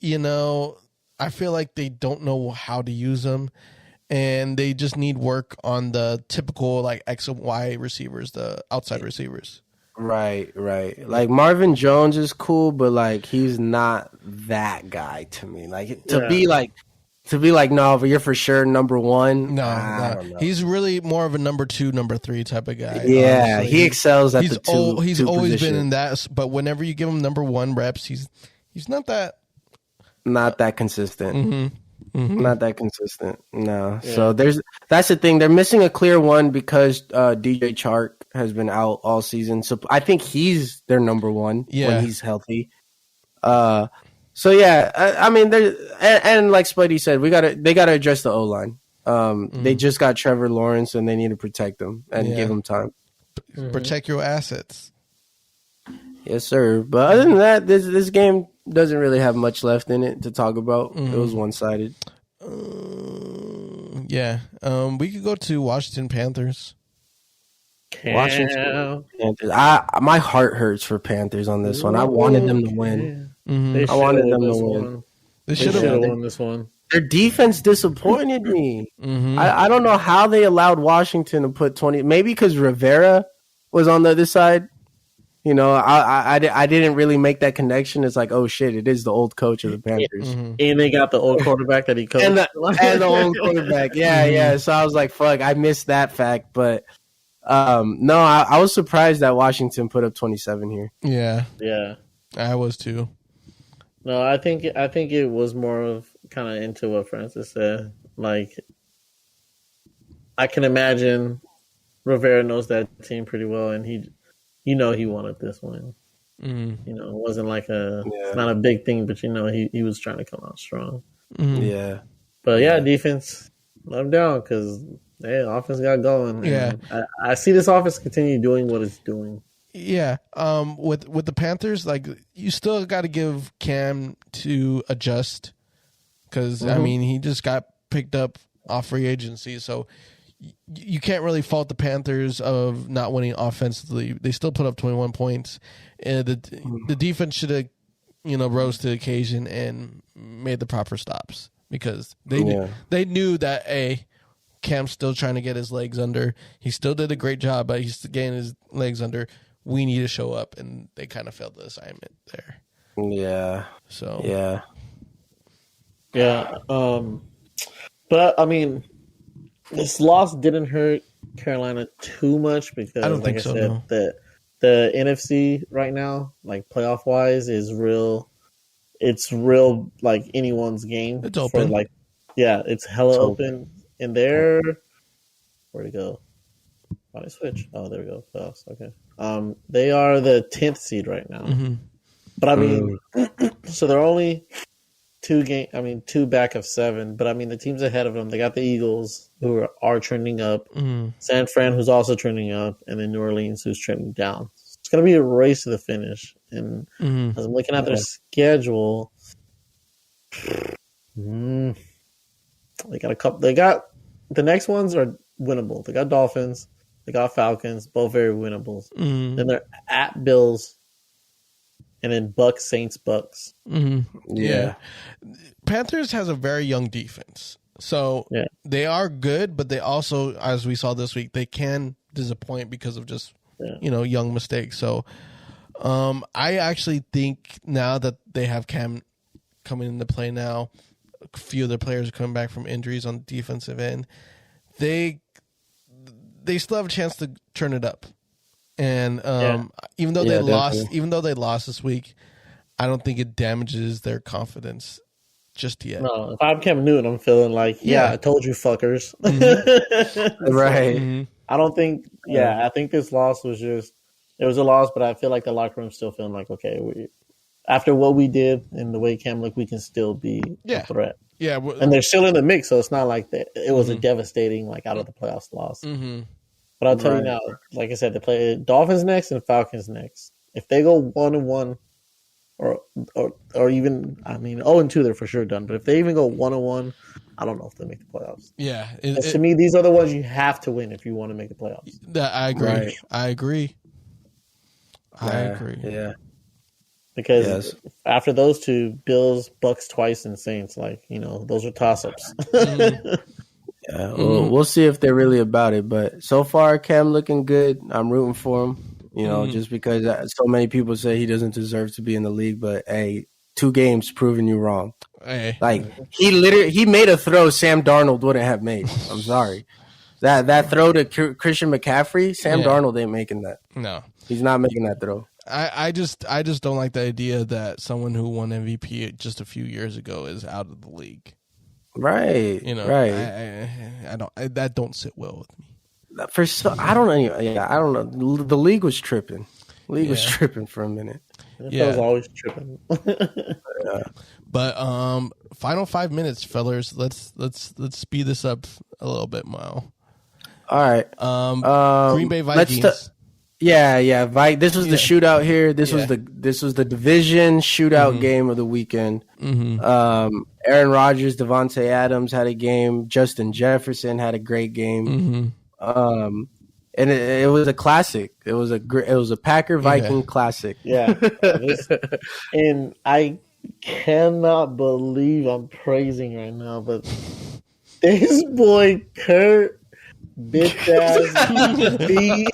I feel like they don't know how to use them, and they just need work on the typical like X and Y receivers, the outside receivers. Right. Like Marvin Jones is cool, but like he's not that guy to me. Like to be like, no, but you're for sure number one. No, I don't know. He's really more of a number 2, number 3 type of guy. Yeah, honestly. he excels at he's the two. He's two always position. been in that, but whenever you give him number 1 reps, he's not that consistent. Mm-hmm. Not that consistent. No. Yeah. So that's the thing. They're missing a clear one because DJ Chark has been out all season. So I think he's their number 1 when he's healthy. So yeah, I mean, and like Spuddy said, they gotta address the O-line. They just got Trevor Lawrence, and they need to protect him and give him time. Protect your assets. Yes, sir. But other than that, this game doesn't really have much left in it to talk about. It was one-sided. Yeah. We could go to Washington Panthers. Washington Panthers. My heart hurts for Panthers on this one. I wanted them to win. Mm-hmm. I wanted them to win. They should have won this one. Their defense disappointed me. Mm-hmm. I don't know how they allowed Washington to put 20. Maybe because Rivera was on the other side. You know, I didn't really make that connection. It's like, oh shit, it is the old coach of the Panthers, and they got the old quarterback that he coached, and the old quarterback. Yeah. So I was like, fuck, I missed that fact. But no, I was surprised that Washington put up 27 here. Yeah, I was too. No, I think it was more of kind of into what Francis said. Like, I can imagine Rivera knows that team pretty well, and he wanted this one. Mm-hmm. You know, it wasn't like it's not a big thing, but he was trying to come out strong. Mm-hmm. Yeah. But defense let him down because offense got going. Yeah. I see this offense continue doing what it's doing. Yeah. With the Panthers, like you still got to give Cam to adjust because I mean he just got picked up off free agency, so you can't really fault the Panthers of not winning offensively. They still put up 21 points. The defense should have, rose to the occasion and made the proper stops because they knew that Cam's still trying to get his legs under. He still did a great job, but he's getting his legs under. We need to show up, and they kind of failed the assignment there. Yeah. So yeah. But I mean, this loss didn't hurt Carolina too much because, I don't think I so, said, no. the NFC right now, like playoff wise, is real. It's real, like anyone's game. It's open. It's hella open. And there, where'd it go? Why did I switch? Oh, there we go. Playoffs. Okay. They are the 10th seed right now. Mm-hmm. But I mean, so they're only two back of 7. But I mean, the teams ahead of them, they got the Eagles who are trending up, San Fran who's also trending up, and then New Orleans who's trending down. It's going to be a race to the finish. And as I'm looking at their schedule, they got a couple. They got the next ones are winnable. They got Dolphins. They got Falcons, both very winnable. Then they're at Bills, and then Bucks, Saints, Bucks. Yeah. Panthers has a very young defense. So they are good, but they also, as we saw this week, they can disappoint because of just, young mistakes. So I actually think now that they have Cam coming into play now, a few of their players are coming back from injuries on the defensive end, they still have a chance to turn it up. And even though they lost this week, I don't think it damages their confidence just yet. No, if I'm Cam Newton, I'm feeling like, I told you fuckers. Right. I don't think, I think this loss was it was a loss, but I feel like the locker room's still feeling like, okay, after what we did and the way Cam looked, we can still be a threat. Yeah. And they're still in the mix, so it's not like it was a devastating, like, out of the playoffs loss. But I'll tell you now, like I said, they play Dolphins next and Falcons next. If they go 1-1, or even, I mean, 0-2, they're for sure done. But if they even go 1-1, I don't know if they make the playoffs. Yeah, to me, these are the ones you have to win if you want to make the playoffs. I agree. Right. I agree. Yeah. Because after those two, Bills, Bucks twice, and Saints, those are toss-ups. Yeah, we'll see if they're really about it. But so far, Cam looking good. I'm rooting for him. Just because so many people say he doesn't deserve to be in the league. But hey, 2 games proving you wrong. Hey. Like he made a throw Sam Darnold wouldn't have made. I'm sorry. That throw to Christian McCaffrey, Sam Darnold ain't making that. No, he's not making that throw. I just don't like the idea that someone who won MVP just a few years ago is out of the league. Right. Right. I don't. That don't sit well with me. I don't know. Yeah, I don't know. The league was tripping. Was tripping for a minute. I was always tripping. But final 5 minutes, fellas. Let's speed this up a little bit, Mo. All right. Green Bay Vikings. This was the shootout here. This was the division shootout game of the weekend. Aaron Rodgers, Devontae Adams had a game. Justin Jefferson had a great game. And it was a classic. It was a Packer Viking classic. Yeah, and I cannot believe I'm praising right now, but this boy Kurt bitch ass B.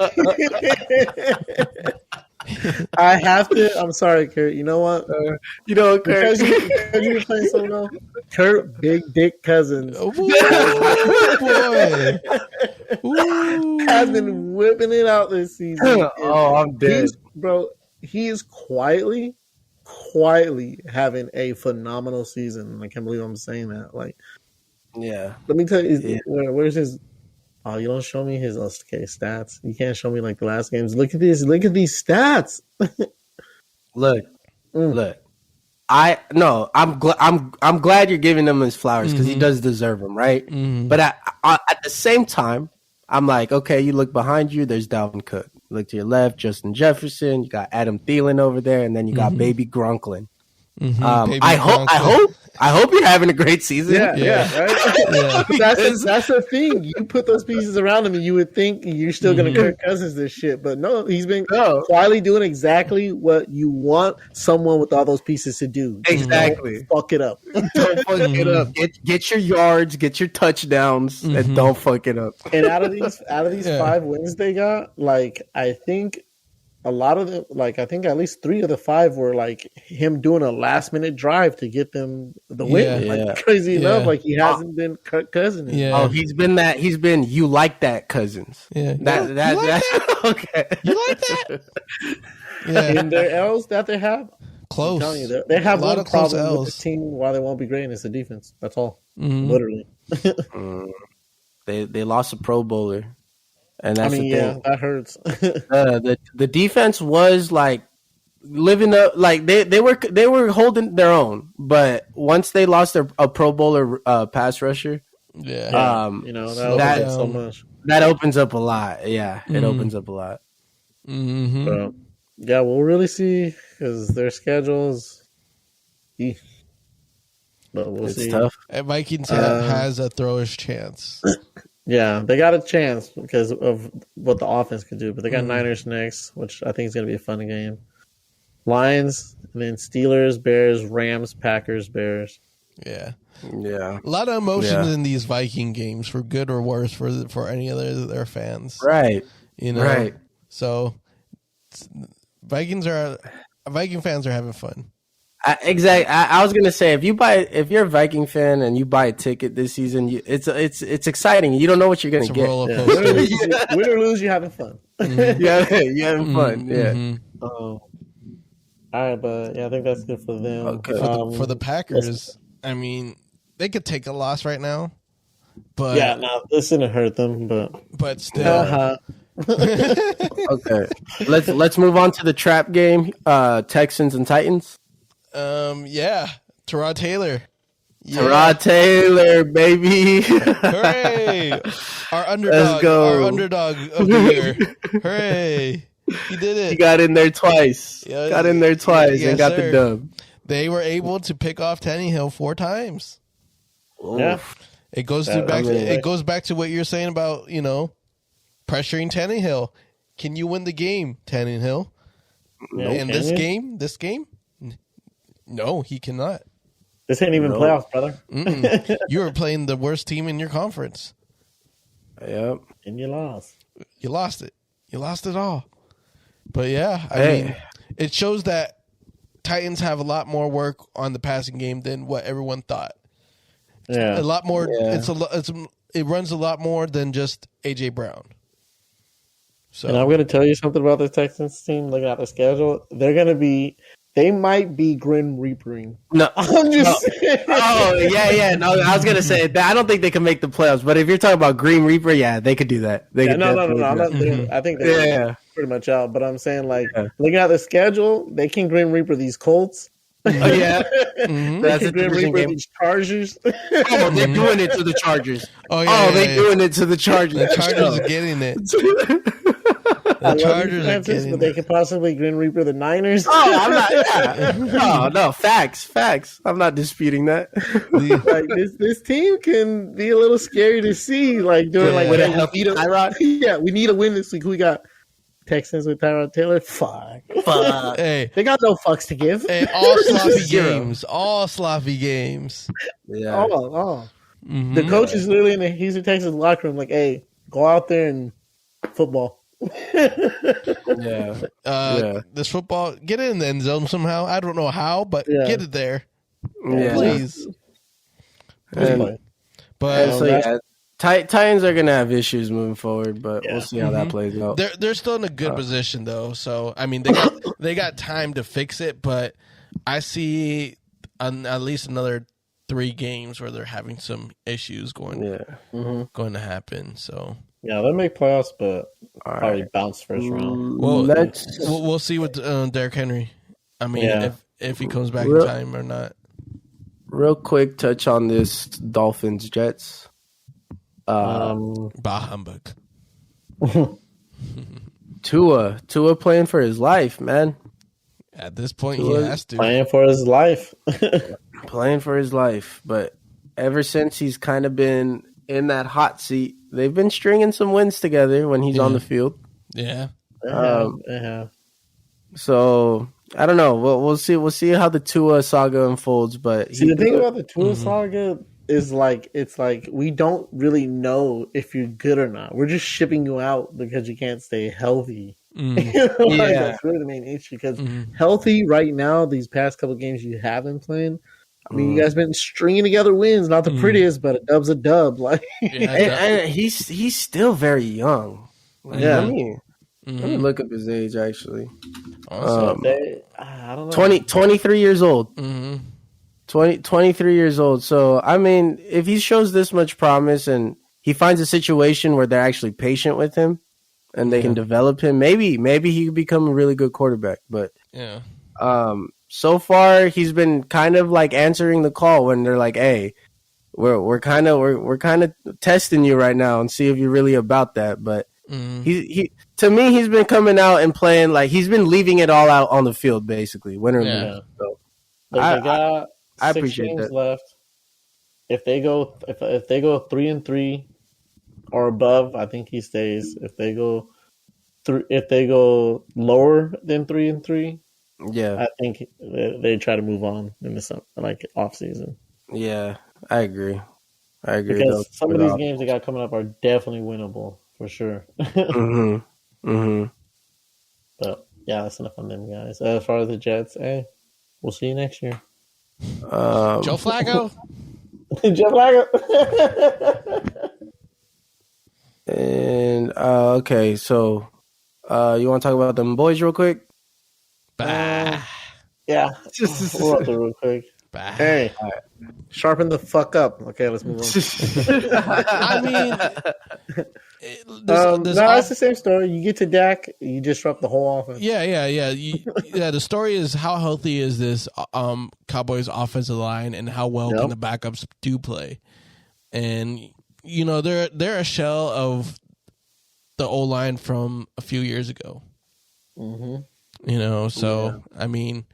I have to. I'm sorry, Kurt. You know what? Kurt. Because you were playing so well. Kurt, Big Dick Cousins. Oh, boy. Has been whipping it out this season. I'm dead. He is quietly having a phenomenal season. I can't believe I'm saying that. Like, yeah. Let me tell you, where's his... Oh, you don't show me his stats. You can't show me like the last games. Look at this. Look at these stats. Look. I'm glad you're giving him his flowers because he does deserve them, right? But at the same time, I'm like, okay, you look behind you. There's Dalvin Cook. You look to your left, Justin Jefferson. You got Adam Thielen over there, and then you got Baby Gronklin. I hope you're having a great season. Right? That's the thing. You put those pieces around him, and you would think you're still going to Kirk Cousins this shit. But no, he's been quietly doing exactly what you want someone with all those pieces to do. Exactly. Don't fuck it up. Don't fuck it up. Get your yards, get your touchdowns, and don't fuck it up. And out of these 5 wins they got, like I think a lot of them, like I think at least 3 of the 5 were like him doing a last minute drive to get them the win. Like crazy enough, like he hasn't been Kirk Cousins. Yeah. Oh, he's been you like that Cousins. Yeah. That okay. You like that? Yeah. And their L's that they have, close. I'm telling you, they have a lot one of close problem L's. with the team why they won't be great, and it's the defense. That's all. Literally. They lost a Pro Bowler. And that's the thing. That hurts. The defense was like living up, like they were holding their own, but once they lost a Pro Bowler pass rusher, that opens so much. That opens up a lot. Yeah, it opens up a lot. So, we'll really see because their schedules. But we'll see. Tough. And Vikings has a throwish chance. Yeah, they got a chance because of what the offense could do. But they got Niners next, which I think is going to be a fun game. Lions, and then Steelers, Bears, Rams, Packers, Bears. Yeah. Yeah. A lot of emotions in these Viking games, for good or worse, for any of their fans. Right. Right. So Viking fans are having fun. Exactly. I was gonna say if you're a Viking fan and you buy a ticket this season, it's exciting. You don't know what you're gonna get. Win or lose, you're having fun. You're having fun. Yeah. All right, but I think that's good for them. Okay. For the Packers, I mean, they could take a loss right now, but this didn't hurt them, but still. Okay. Let's move on to the trap game. Texans and Titans. Tyrod Taylor. Yeah. Tyrod Taylor, baby. Hooray. Our underdog. Let's go. Our underdog of the year. Hooray. He did it. He got in there twice. And got the dub. They were able to pick off Tannehill 4 times. Oof. Yeah. It goes back to what you're saying about, pressuring Tannehill. Can you win the game, Tannehill? In this game? No, he cannot. This ain't even playoffs, brother. You are playing the worst team in your conference. Yep. And you lost. You lost it. You lost it all. But yeah, I Hey. mean, it shows that Titans have a lot more work on the passing game than what everyone thought. Yeah. A lot more. Yeah. It runs a lot more than just AJ Brown. So And I'm going to tell you something about the Texans team. Looking at the schedule, they might be Grim Reapering. No, I'm just saying. Oh yeah. No, I was gonna say that I don't think they can make the playoffs. But if you're talking about Green Reaper, yeah, they could do that. They could No. definitely I'm do not, that. I think they're Yeah. pretty much out. But I'm saying, like, Yeah. looking at the schedule, they can Grim Reaper these Colts. Oh yeah, They that's a can Grim division Reaper game. these Chargers. Oh, they're doing it to the Chargers. Oh yeah, They're doing it to the Chargers. The Chargers are getting it. The Chargers are getting but they it. could possibly Grim Reaper the Niners. Oh, I'm not. Yeah. No, facts. I'm not disputing that. Like this team can be a little scary to see. Like doing Yeah. like With a hey, we healthy need Tyrod? Yeah, we need a win this week. We got Texans with Tyrod Taylor. Fuck. Hey, They got no fucks to give. hey, all sloppy Zero. games. All sloppy games. Yeah. Oh. Mhm. The coach is literally in the Houston Texans locker room. Like, hey, go out there and football. Yeah. Yeah. This football, get it in the end zone somehow. I don't know how, but Yeah. get it there, Yeah. please. And, But so yeah, Titans are gonna have issues moving forward, but Yeah. we'll see how that plays out. they're still in a good position though. So I mean, they got time to fix it, but I see at least another 3 games where they're having some issues going to happen. So Yeah, they'll make playoffs, but All probably right. bounce first round. Well, Let's we'll see with Derrick Henry. I mean, Yeah. if he comes back in Real- time or not. real quick touch on this Dolphins Jets. Bah humbug. Tua playing for his life, man. At this point, he Tua has to. Playing for his life. Playing for his life, but ever since he's kind of been in that hot seat, they've been stringing some wins together when he's on the field. Yeah. Yeah. So I don't know. We'll see. We'll see how the Tua saga unfolds. But See, the thing about the Tua saga is it's like we don't really know if you're good or not. We're just shipping you out because you can't stay healthy. That's really the main issue. Because healthy right now, these past couple games you have been playing. I mean, you guys been stringing together wins. Not the prettiest, but a dub's a dub. Like, and he's still very young. Like, Yeah. Let me look up his age. Actually, I don't know. 23 years old. Mm-hmm. 23 years old. So, I mean, if he shows this much promise and he finds a situation where they're actually patient with him and they can develop him, maybe he could become a really good quarterback. But Yeah. so far he's been kind of like answering the call when they're like, "Hey, we're kind of testing you right now and see if you're really about that." But he to me, he's been coming out and playing like he's been leaving it all out on the field, basically, win or lose. Yeah. So, Like, they got I 6 appreciate games that. left. If they go 3-3 or above, I think he stays. If they go lower than 3-3, yeah, I think they try to move on in the off season. yeah, I agree. Because some of these games they got coming up are definitely winnable for sure. But yeah, that's enough on them guys. As far as the Jets, hey, we'll see you next year. Joe Flacco? Jeff Flacco. And okay, so you want to talk about them boys real quick? Bah. Yeah, we'll run through real quick. Bah. Hey, sharpen the fuck up. Okay, let's move on. I mean, No, it's the same story. You get to Dak, you disrupt the whole offense. Yeah. The story is how healthy is this Cowboys offensive line, and how well can the backups do play? And they're a shell of the O line from a few years ago. So I mean,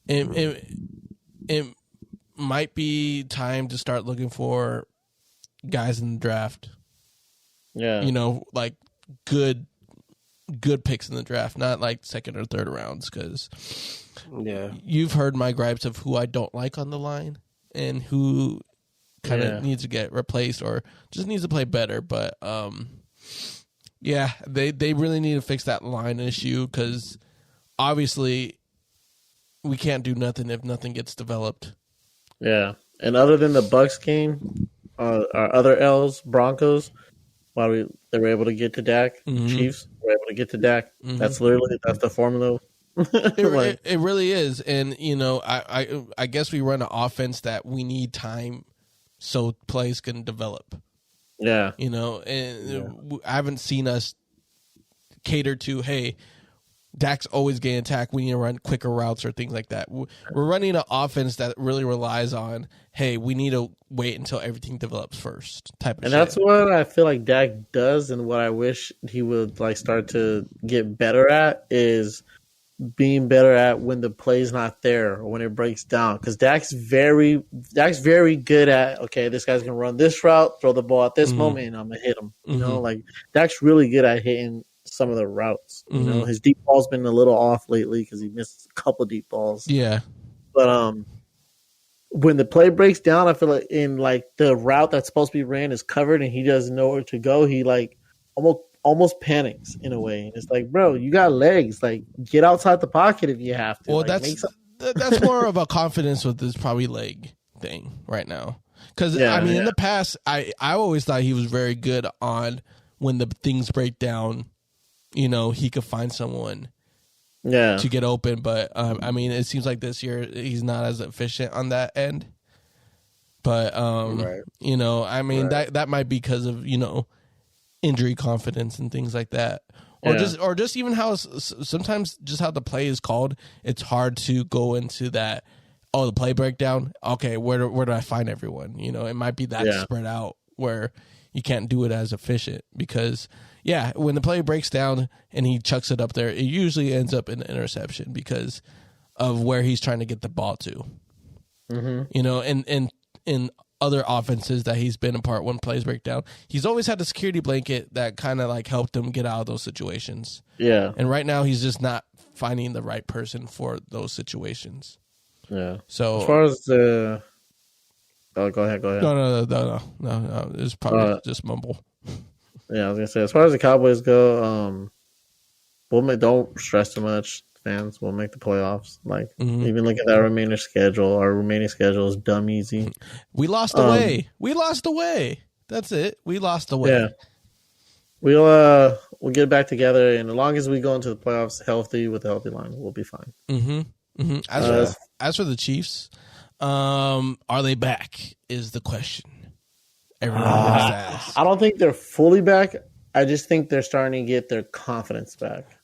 it might be time to start looking for guys in the draft. Yeah, like good picks in the draft, not like second or third rounds. Because you've heard my gripes of who I don't like on the line and who kind of needs to get replaced or just needs to play better. But they really need to fix that line issue because obviously we can't do nothing if nothing gets developed. Yeah, and other than the Bucks game, our other L's, Broncos, they were able to get to Dak. Chiefs were able to get to Dak. That's the formula. It really is, and I guess we run an offense that we need time so plays can develop. Yeah, and I haven't seen us cater to, hey, Dak's always getting attacked. We need to run quicker routes or things like that. We're running an offense that really relies on, hey, we need to wait until everything develops first type of and shit. that's what I feel like Dak does, and what I wish he would start to get better at is being better at when the play's not there or when it breaks down. Because Dak's very good at, okay, this guy's gonna run this route, throw the ball at this moment, and I'm gonna hit him. Dak's really good at hitting some of the routes. His deep ball's been a little off lately because he missed a couple deep balls. Yeah, but when the play breaks down, I feel like in the route that's supposed to be ran is covered and he doesn't know where to go. He almost panics in a way. And it's like, bro, you got legs. Get outside the pocket if you have to. Well, that's more of a confidence with this probably leg thing right now. Because in the past, I always thought he was very good on when the things break down. He could find someone to get open. But, it seems like this year he's not as efficient on that end. But, that might be because of, injury confidence and things like that. Or just even how sometimes just how the play is called, it's hard to go into that, the play breakdown. Okay, where do I find everyone? It might be that spread out where you can't do it as efficient because when the play breaks down and he chucks it up there, it usually ends up in an interception because of where he's trying to get the ball to. And in other offenses that he's been a part when plays break down, he's always had a security blanket that kind of helped him get out of those situations. Yeah. And right now he's just not finding the right person for those situations. Yeah. So as far as the go ahead. No. It's probably just mumble. Yeah, I was gonna say, as far as the Cowboys go, don't stress too much. Fans will make the playoffs. Even look at that remaining schedule. Our remaining schedule is dumb easy. We lost the way. That's it. We lost the way. Yeah. We'll get back together, and as long as we go into the playoffs healthy with a healthy line, we'll be fine. As for the Chiefs, are they back? Is the question. Everyone asks. I don't think they're fully back. I just think they're starting to get their confidence back.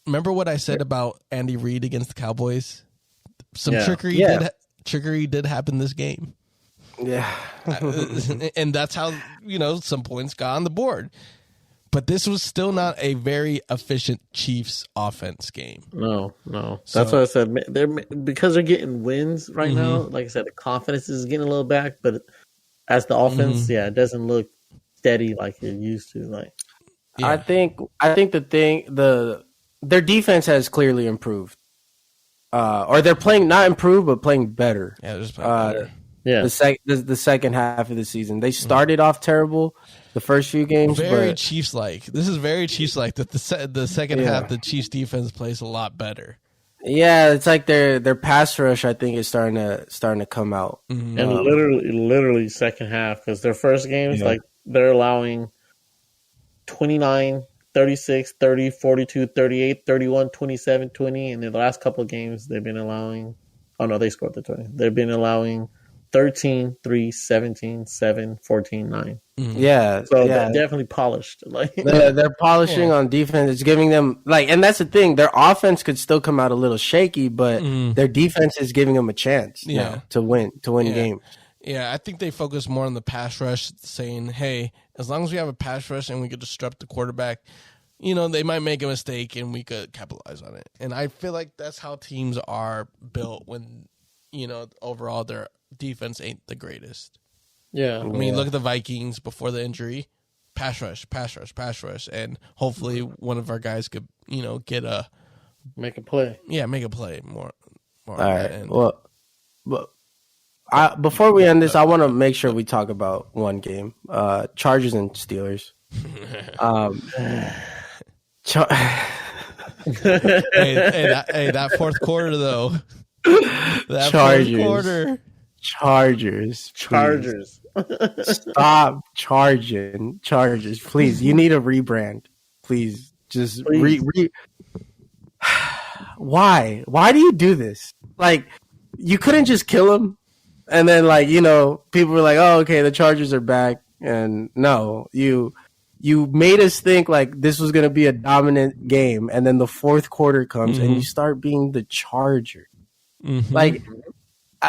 Remember what I said about Andy Reid against the Cowboys? Some trickery did happen this game. Yeah. And that's how, some points got on the board. But this was still not a very efficient Chiefs offense game. No. That's what I said. Because they're getting wins right now, like I said, the confidence is getting a little back, but as the offense, it doesn't look steady like it used to. I think their defense has clearly improved, or they're playing not improved but playing better. Yeah, they're just playing better. The second half of the season, they started off terrible the first few games. Very Chiefs-like. This is very Chiefs-like that the second half the Chiefs defense plays a lot better. Yeah, it's like their pass rush, I think, is starting to come out. And literally second half, because their first games, they're allowing 29, 36, 30, 42, 38, 31, 27, 20. And in the last couple of games, they've been allowing... Oh, no, they scored the 20. They've been allowing 13, 3, 17, 7, 14, 9. Yeah. So they're definitely polished. They're polishing on defense. It's giving them... and that's the thing. Their offense could still come out a little shaky, but their defense is giving them a chance to win games. Yeah, I think they focus more on the pass rush, saying, hey, as long as we have a pass rush and we could disrupt the quarterback, they might make a mistake and we could capitalize on it. And I feel like that's how teams are built when, overall their defense ain't the greatest. Yeah. I mean, look at the Vikings before the injury. Pass rush. And hopefully one of our guys could, make a play. Yeah, make a play more all right. Well, Before we end this, I want to make sure we talk about one game. Chargers and Steelers. Hey, that fourth quarter though. That Chargers. fourth quarter. Chargers. Stop charging. Chargers, please. You need a rebrand. Please. Just Why? Why do you do this? Like, you couldn't just kill him, and then people were like, "Oh, okay, the Chargers are back." And no, you made us think like this was gonna be a dominant game, and then the fourth quarter comes and you start being the Chargers. Mm-hmm. Like,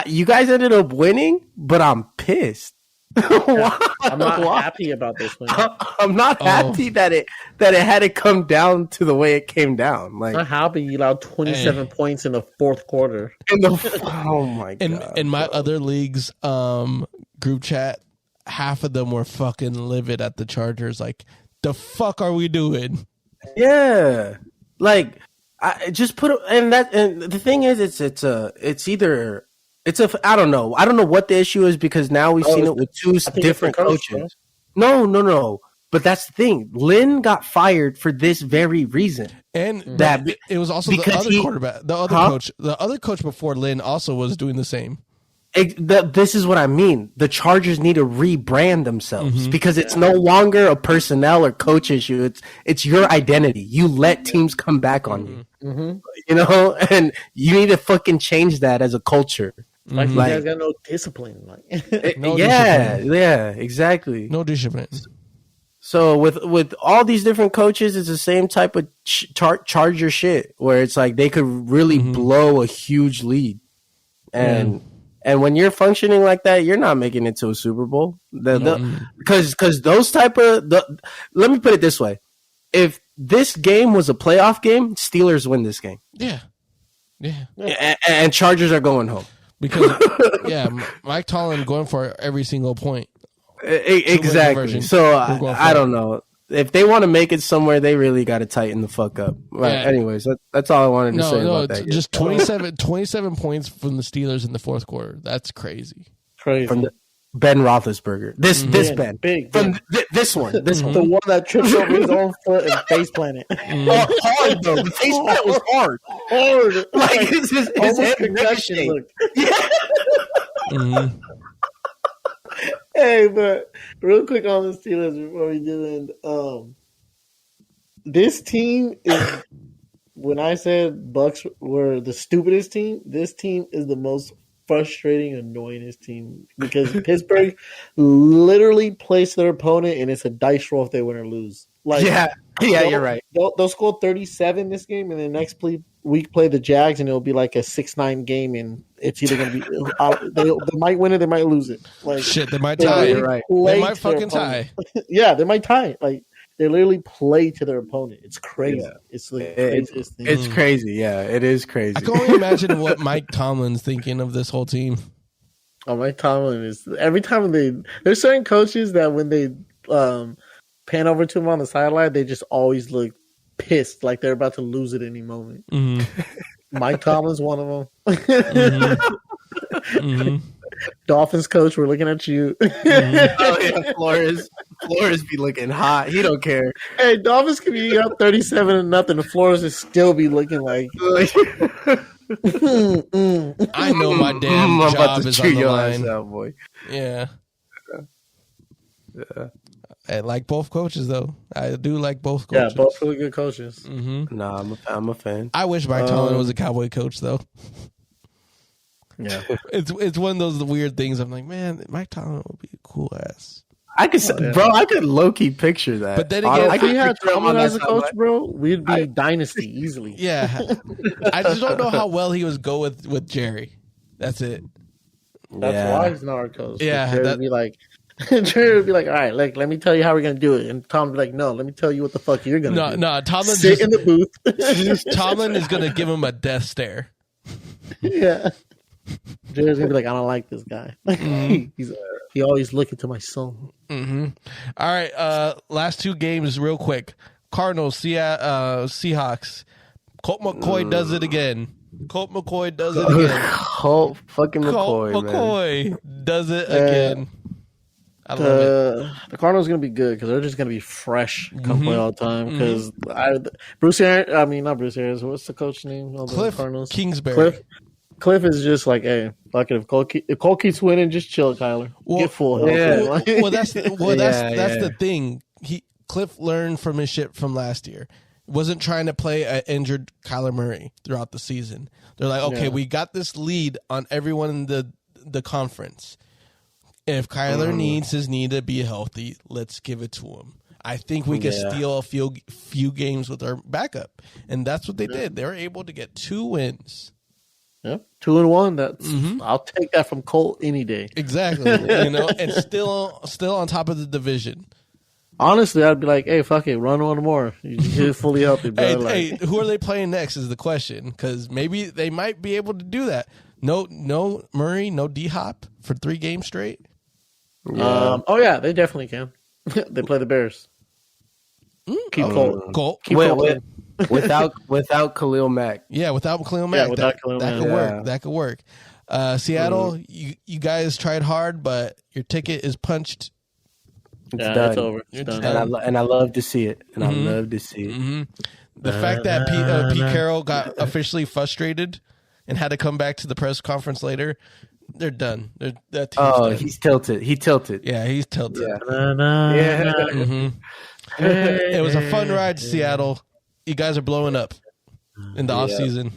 you guys ended up winning, but I'm pissed. I'm not happy about this one. I'm not happy that it had to come down to the way it came down. Like, I'm not happy you allowed 27 points in the fourth quarter. Oh my god! In my other leagues group chat, half of them were fucking livid at the Chargers. Like, the fuck are we doing? Yeah, like I just put it, and the thing is, I don't know what the issue is, because now we've seen it with two different coaches. No. But that's the thing. Lynn got fired for this very reason. And it was also the other quarterback. The other coach before Lynn also was doing the same. This is what I mean. The Chargers need to rebrand themselves because it's no longer a personnel or coach issue. It's your identity. You let teams come back on you. Mm-hmm. And you need to fucking change that as a culture. Like, you guys got no discipline. No discipline. Yeah, exactly. No discipline. So with all these different coaches, it's the same type of Charger shit where it's like they could really blow a huge lead, and when you're functioning like that, you're not making it to a Super Bowl. Because those type of let me put it this way: if this game was a playoff game, Steelers win this game. Yeah. And Chargers are going home. Because Mike Tomlin going for every single point. Exactly. So I don't know. If they want to make it somewhere, they really got to tighten the fuck up. Right. Yeah. Anyways, that's all I wanted to say about that. Just 27 points from the Steelers in the fourth quarter. That's crazy. From Ben Roethlisberger. This Ben. Big. From this one. The one that tripped over his own foot and face planted. Hard, though. The face plant was hard. Like, his head concussion. Yeah. Hey, but real quick on the Steelers before we do end. This team is, when I said Bucks were the stupidest team, this team is the most frustrating, annoyingest team, because Pittsburgh literally plays their opponent and it's a dice roll if they win or lose. Like, you're right. They'll score 37 this game, and the next week play the Jags, and it'll be like a 6-9 game, and it's either going to be they might win it, they might lose it. Like, shit, they might tie. Really right. They might fucking tie. Yeah, they might tie. Like, they literally play to their opponent. It's crazy. Yeah. It's the craziest thing. It's crazy. Yeah, it is crazy. I can only imagine what Mike Tomlin's thinking of this whole team. Oh, Mike Tomlin is, every time there's certain coaches that when they pan over to him on the sideline, they just always look pissed, like they're about to lose at any moment. Mike Tomlin's one of them. Dolphins coach, we're looking at you. Oh yeah, Flores be looking hot. He don't care. Hey, Dolphins can be up 37-0, and Flores will still be looking like. I know my damn job is on the line. Out, boy. Yeah. I like both coaches, though. I do like both coaches. Yeah, both really good coaches. Nah, I'm a fan. I wish Mike Tomlin was a Cowboy coach, though. Yeah, it's one of those weird things. I'm like, man, Mike Tomlin would be a cool ass. I could low key picture that. But then again, if we had Tomlin as a coach, bro, we'd be dynasty easily. Yeah, I just don't know how well he would go with Jerry. That's it. That's why he's not our coach. Yeah, Jerry would be like, all right, let me tell you how we're gonna do it, and Tom would be like, no, let me tell you what the fuck you're gonna do. No, Tomlin sit in the booth. Tomlin is gonna give him a death stare. Yeah. Jerry's gonna be like, I don't like this guy. He always looking to my son. All right, last two games real quick. Cardinals, Seahawks. Colt McCoy does it again. Colt McCoy does it again. Colt fucking Colt McCoy, man. McCoy does it again. I love it. The Cardinals are going to be good because they're just going to be fresh come play all the time. Because Bruce Arians, I mean, not Bruce Arians, what's the coach's name? Of Cliff the Cardinals? Kingsbury. Cliff is just like, hey, fuck it. If Cole keeps winning, just chill, Kyler. Get full health. Yeah. That's the thing. Cliff learned from his shit from last year. Wasn't trying to play an injured Kyler Murray throughout the season. They're like, okay, we got this lead on everyone in the conference. If Kyler needs his knee to be healthy, let's give it to him. I think we can steal a few games with our backup, and that's what they did. They were able to get 2 wins. Yep, 2-1. That's I'll take that from Colt any day. Exactly, and still on top of the division. Honestly, I'd be like, hey, fuck it, run one more. You're fully healthy, bro. Hey, who are they playing next is the question, because maybe they might be able to do that. No Murray, no D-Hop for 3 games straight. Yeah. They definitely can. They play the Bears. Keep Colt. Keep Colt. Without Khalil Mack. Yeah, without Khalil Mack. Without Khalil Mack. That could work. That could work. Seattle, you guys tried hard, but your ticket is punched. It's done. It's over. It's done. And I love to see it. And I love to see it. The fact that Pete Carroll got officially frustrated and had to come back to the press conference later, they're done. That team's done. He's tilted. He tilted. Yeah, he's tilted. Yeah. It was a fun ride to Seattle. You guys are blowing up in the offseason.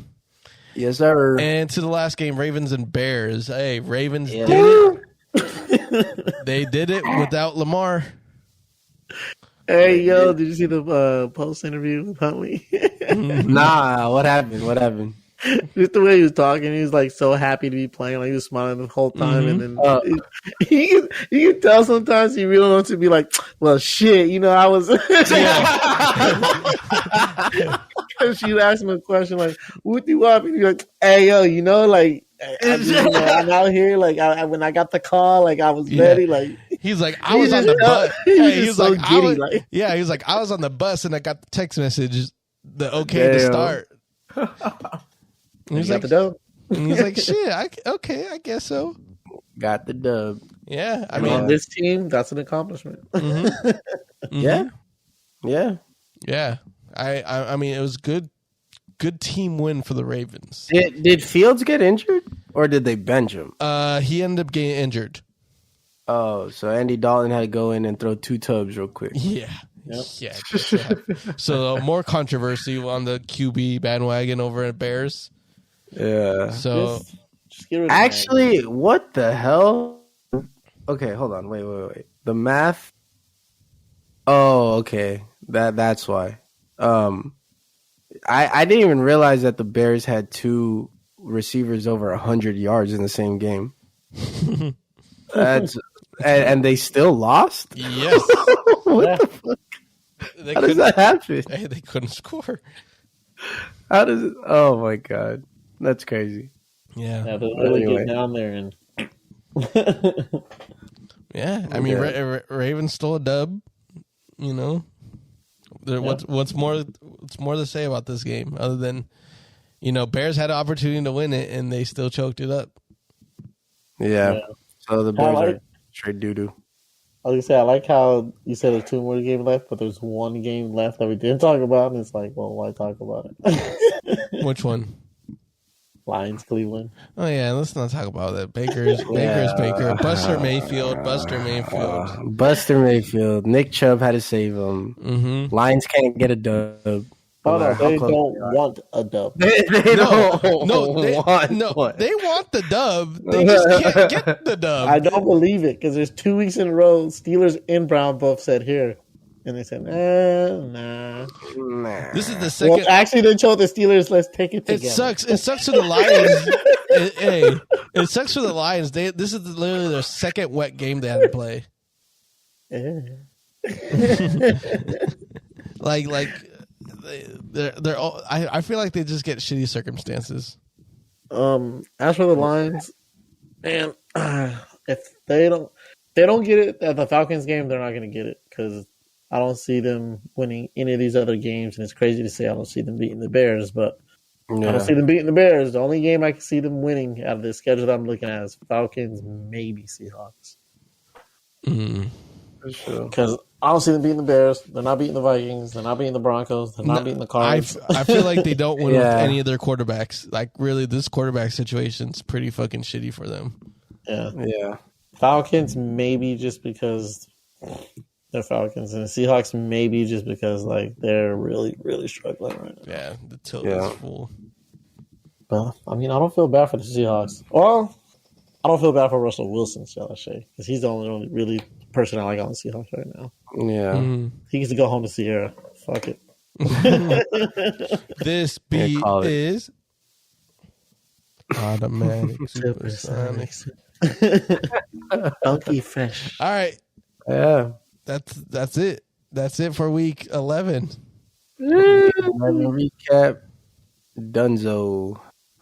Yes, sir. And to the last game, Ravens and Bears. Hey, Ravens did it. They did it without Lamar. Hey, yo, did you see the post interview with Huntley? Nah, what happened? Just the way he was talking, he was like so happy to be playing. Like he was smiling the whole time, and then you can tell sometimes he really wants to be like, "Well, shit, I was." Because she asked him a question like, "What do you want?" And he's like, "Hey, yo, I'm out here. Like, when I got the call, like I was ready. Like he's like, I was on the bus. He was so like, giddy, he was like, I was on the bus and I got the text message, to start. And he's got like, the dub. And he's like, shit, I guess so. Got the dub. Yeah, I mean, on this team, that's an accomplishment. Yeah. I mean, it was good team win for the Ravens. Did Fields get injured or did they bench him? He ended up getting injured. Oh, so Andy Dalton had to go in and throw 2 tubs real quick. Yeah. Yep. Yeah. So more controversy on the QB bandwagon over at Bears. Yeah. So just get rid of actually, what the hell? Okay, hold on. Wait. The math. Oh, okay. That's why. I didn't even realize that the Bears had 2 receivers over 100 yards in the same game. And they still lost? Yes. What the fuck? How does that happen? Hey, they couldn't score. How does it? Oh my god, that's crazy. Yeah, they'll really get down there and. Yeah, I mean, Ravens stole a dub. What's more to say about this game other than, Bears had an opportunity to win it and they still choked it up. Yeah. So the Bears are straight doo doo. I was gonna say, I like how you said there's 2 more games left, but there's 1 game left that we didn't talk about, and it's like, well, why talk about it? Which one? Lions, Cleveland. Oh yeah, let's not talk about that. Baker. Buster Mayfield. Buster Mayfield. Nick Chubb had to save him. Mm-hmm. Lions can't get a dub. Oh, no, they don't want a dub. They want the dub. They just can't get the dub. I don't believe it because there's 2 weeks in a row. Steelers and Brown both said here, and they said, nah. This is the second. Well, actually, they told the Steelers, let's take it together. It sucks for the Lions. It sucks for the Lions. This is literally their second wet game they had to play. like. They're all, I feel like they just get shitty circumstances. As for the Lions, man, if they don't get it at the Falcons game, they're not going to get it because I don't see them winning any of these other games. And it's crazy to say I don't see them beating the Bears, but I don't see them beating the Bears. The only game I can see them winning out of the schedule that I'm looking at is Falcons, maybe Seahawks. For sure. Because I don't see them beating the Bears. They're not beating the Vikings. They're not beating the Broncos. They're not beating the Cards. I feel like they don't win with any of their quarterbacks. Like, really, this quarterback situation's pretty fucking shitty for them. Yeah. Falcons, maybe just because they're Falcons. And the Seahawks, maybe just because, like, they're really, really struggling right now. Yeah, the tilt is full. But, I mean, I don't feel bad for the Seahawks. Well, I don't feel bad for Russell Wilson, shall I say. Because he's the only really person I like on the Seahawks right now. Yeah. He gets to go home to Sierra. Fuck it. This beat is automatic supersonics. Funky fresh. All right. Yeah. That's it. That's it for week 11. 11 recap. Dunzo.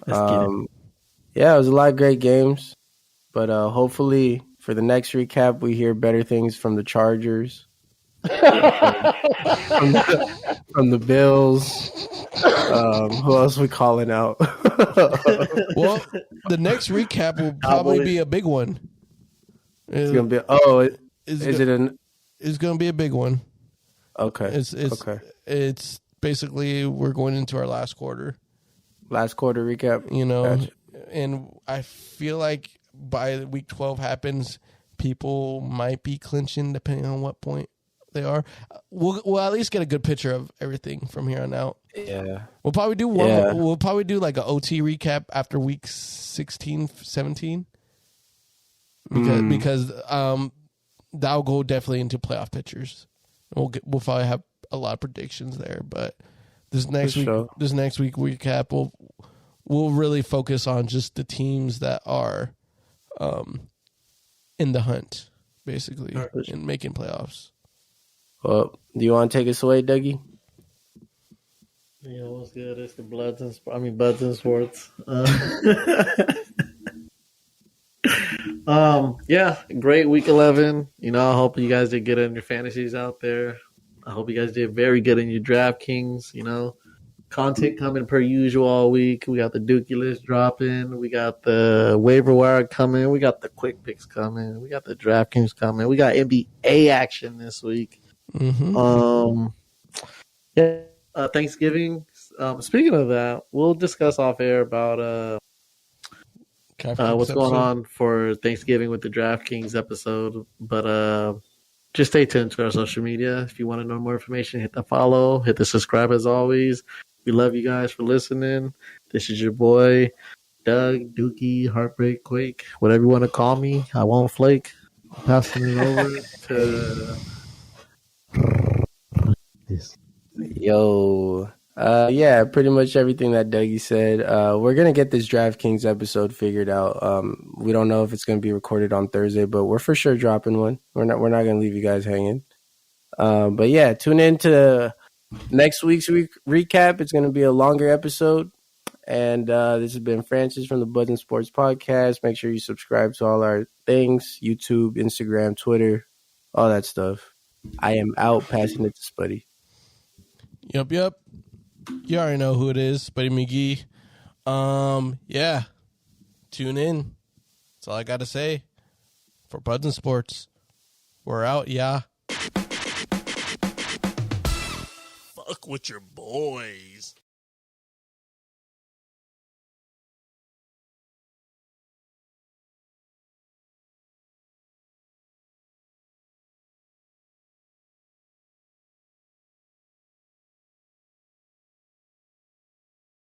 Yeah, it was a lot of great games. But hopefully for the next recap, we hear better things from the Chargers, from the Bills. Who else we calling out? Well, the next recap will probably be a big one. It's gonna be. It's gonna be a big one. Okay. It's basically we're going into our last quarter. Last quarter recap. You know, Gotcha. And I feel like by week 12 happens, people might be clinching depending on what point they are. We'll at least get a good picture of everything from here on out. Yeah. We'll probably do one. Yeah. We'll probably do like an OT recap after week 16, 17. Because that'll go definitely into playoff pictures. We'll probably have a lot of predictions there, but this next week recap we'll really focus on just the teams that are in the hunt, basically, in making playoffs. Well, do you want to take us away, Dougie? Yeah, what's good? It's the Buds and Sports. Yeah, great week 11. You know, I hope you guys did good in your fantasies out there. I hope you guys did very good in your DraftKings. You know, content coming per usual all week. We got the Dookie list dropping. We got the waiver wire coming. We got the quick picks coming. We got the DraftKings coming. We got NBA action this week. Mm-hmm. Thanksgiving. Speaking of that, we'll discuss off air about what's going on for Thanksgiving with the DraftKings episode. But just stay tuned to our social media. If you want to know more information, hit the follow, hit the subscribe as always. We love you guys for listening. This is your boy, Doug, Dookie, Heartbreak Quake, whatever you want to call me. I won't flake. Passing it over to this. Yo. Yeah, pretty much everything that Dougie said. We're gonna get this DraftKings episode figured out. We don't know if it's gonna be recorded on Thursday, but we're for sure dropping one. We're not gonna leave you guys hanging. But yeah, tune in to next week's recap. It's gonna be a longer episode. And this has been Francis from the Buds and Sports Podcast. Make sure you subscribe to all our things: YouTube, Instagram, Twitter, all that stuff. I am out. Passing it to Spuddy. Yep. You already know who it is, Spuddy McGee. Yeah. Tune in. That's all I got to say. For Buds and Sports, we're out, yeah. Fuck with your boys.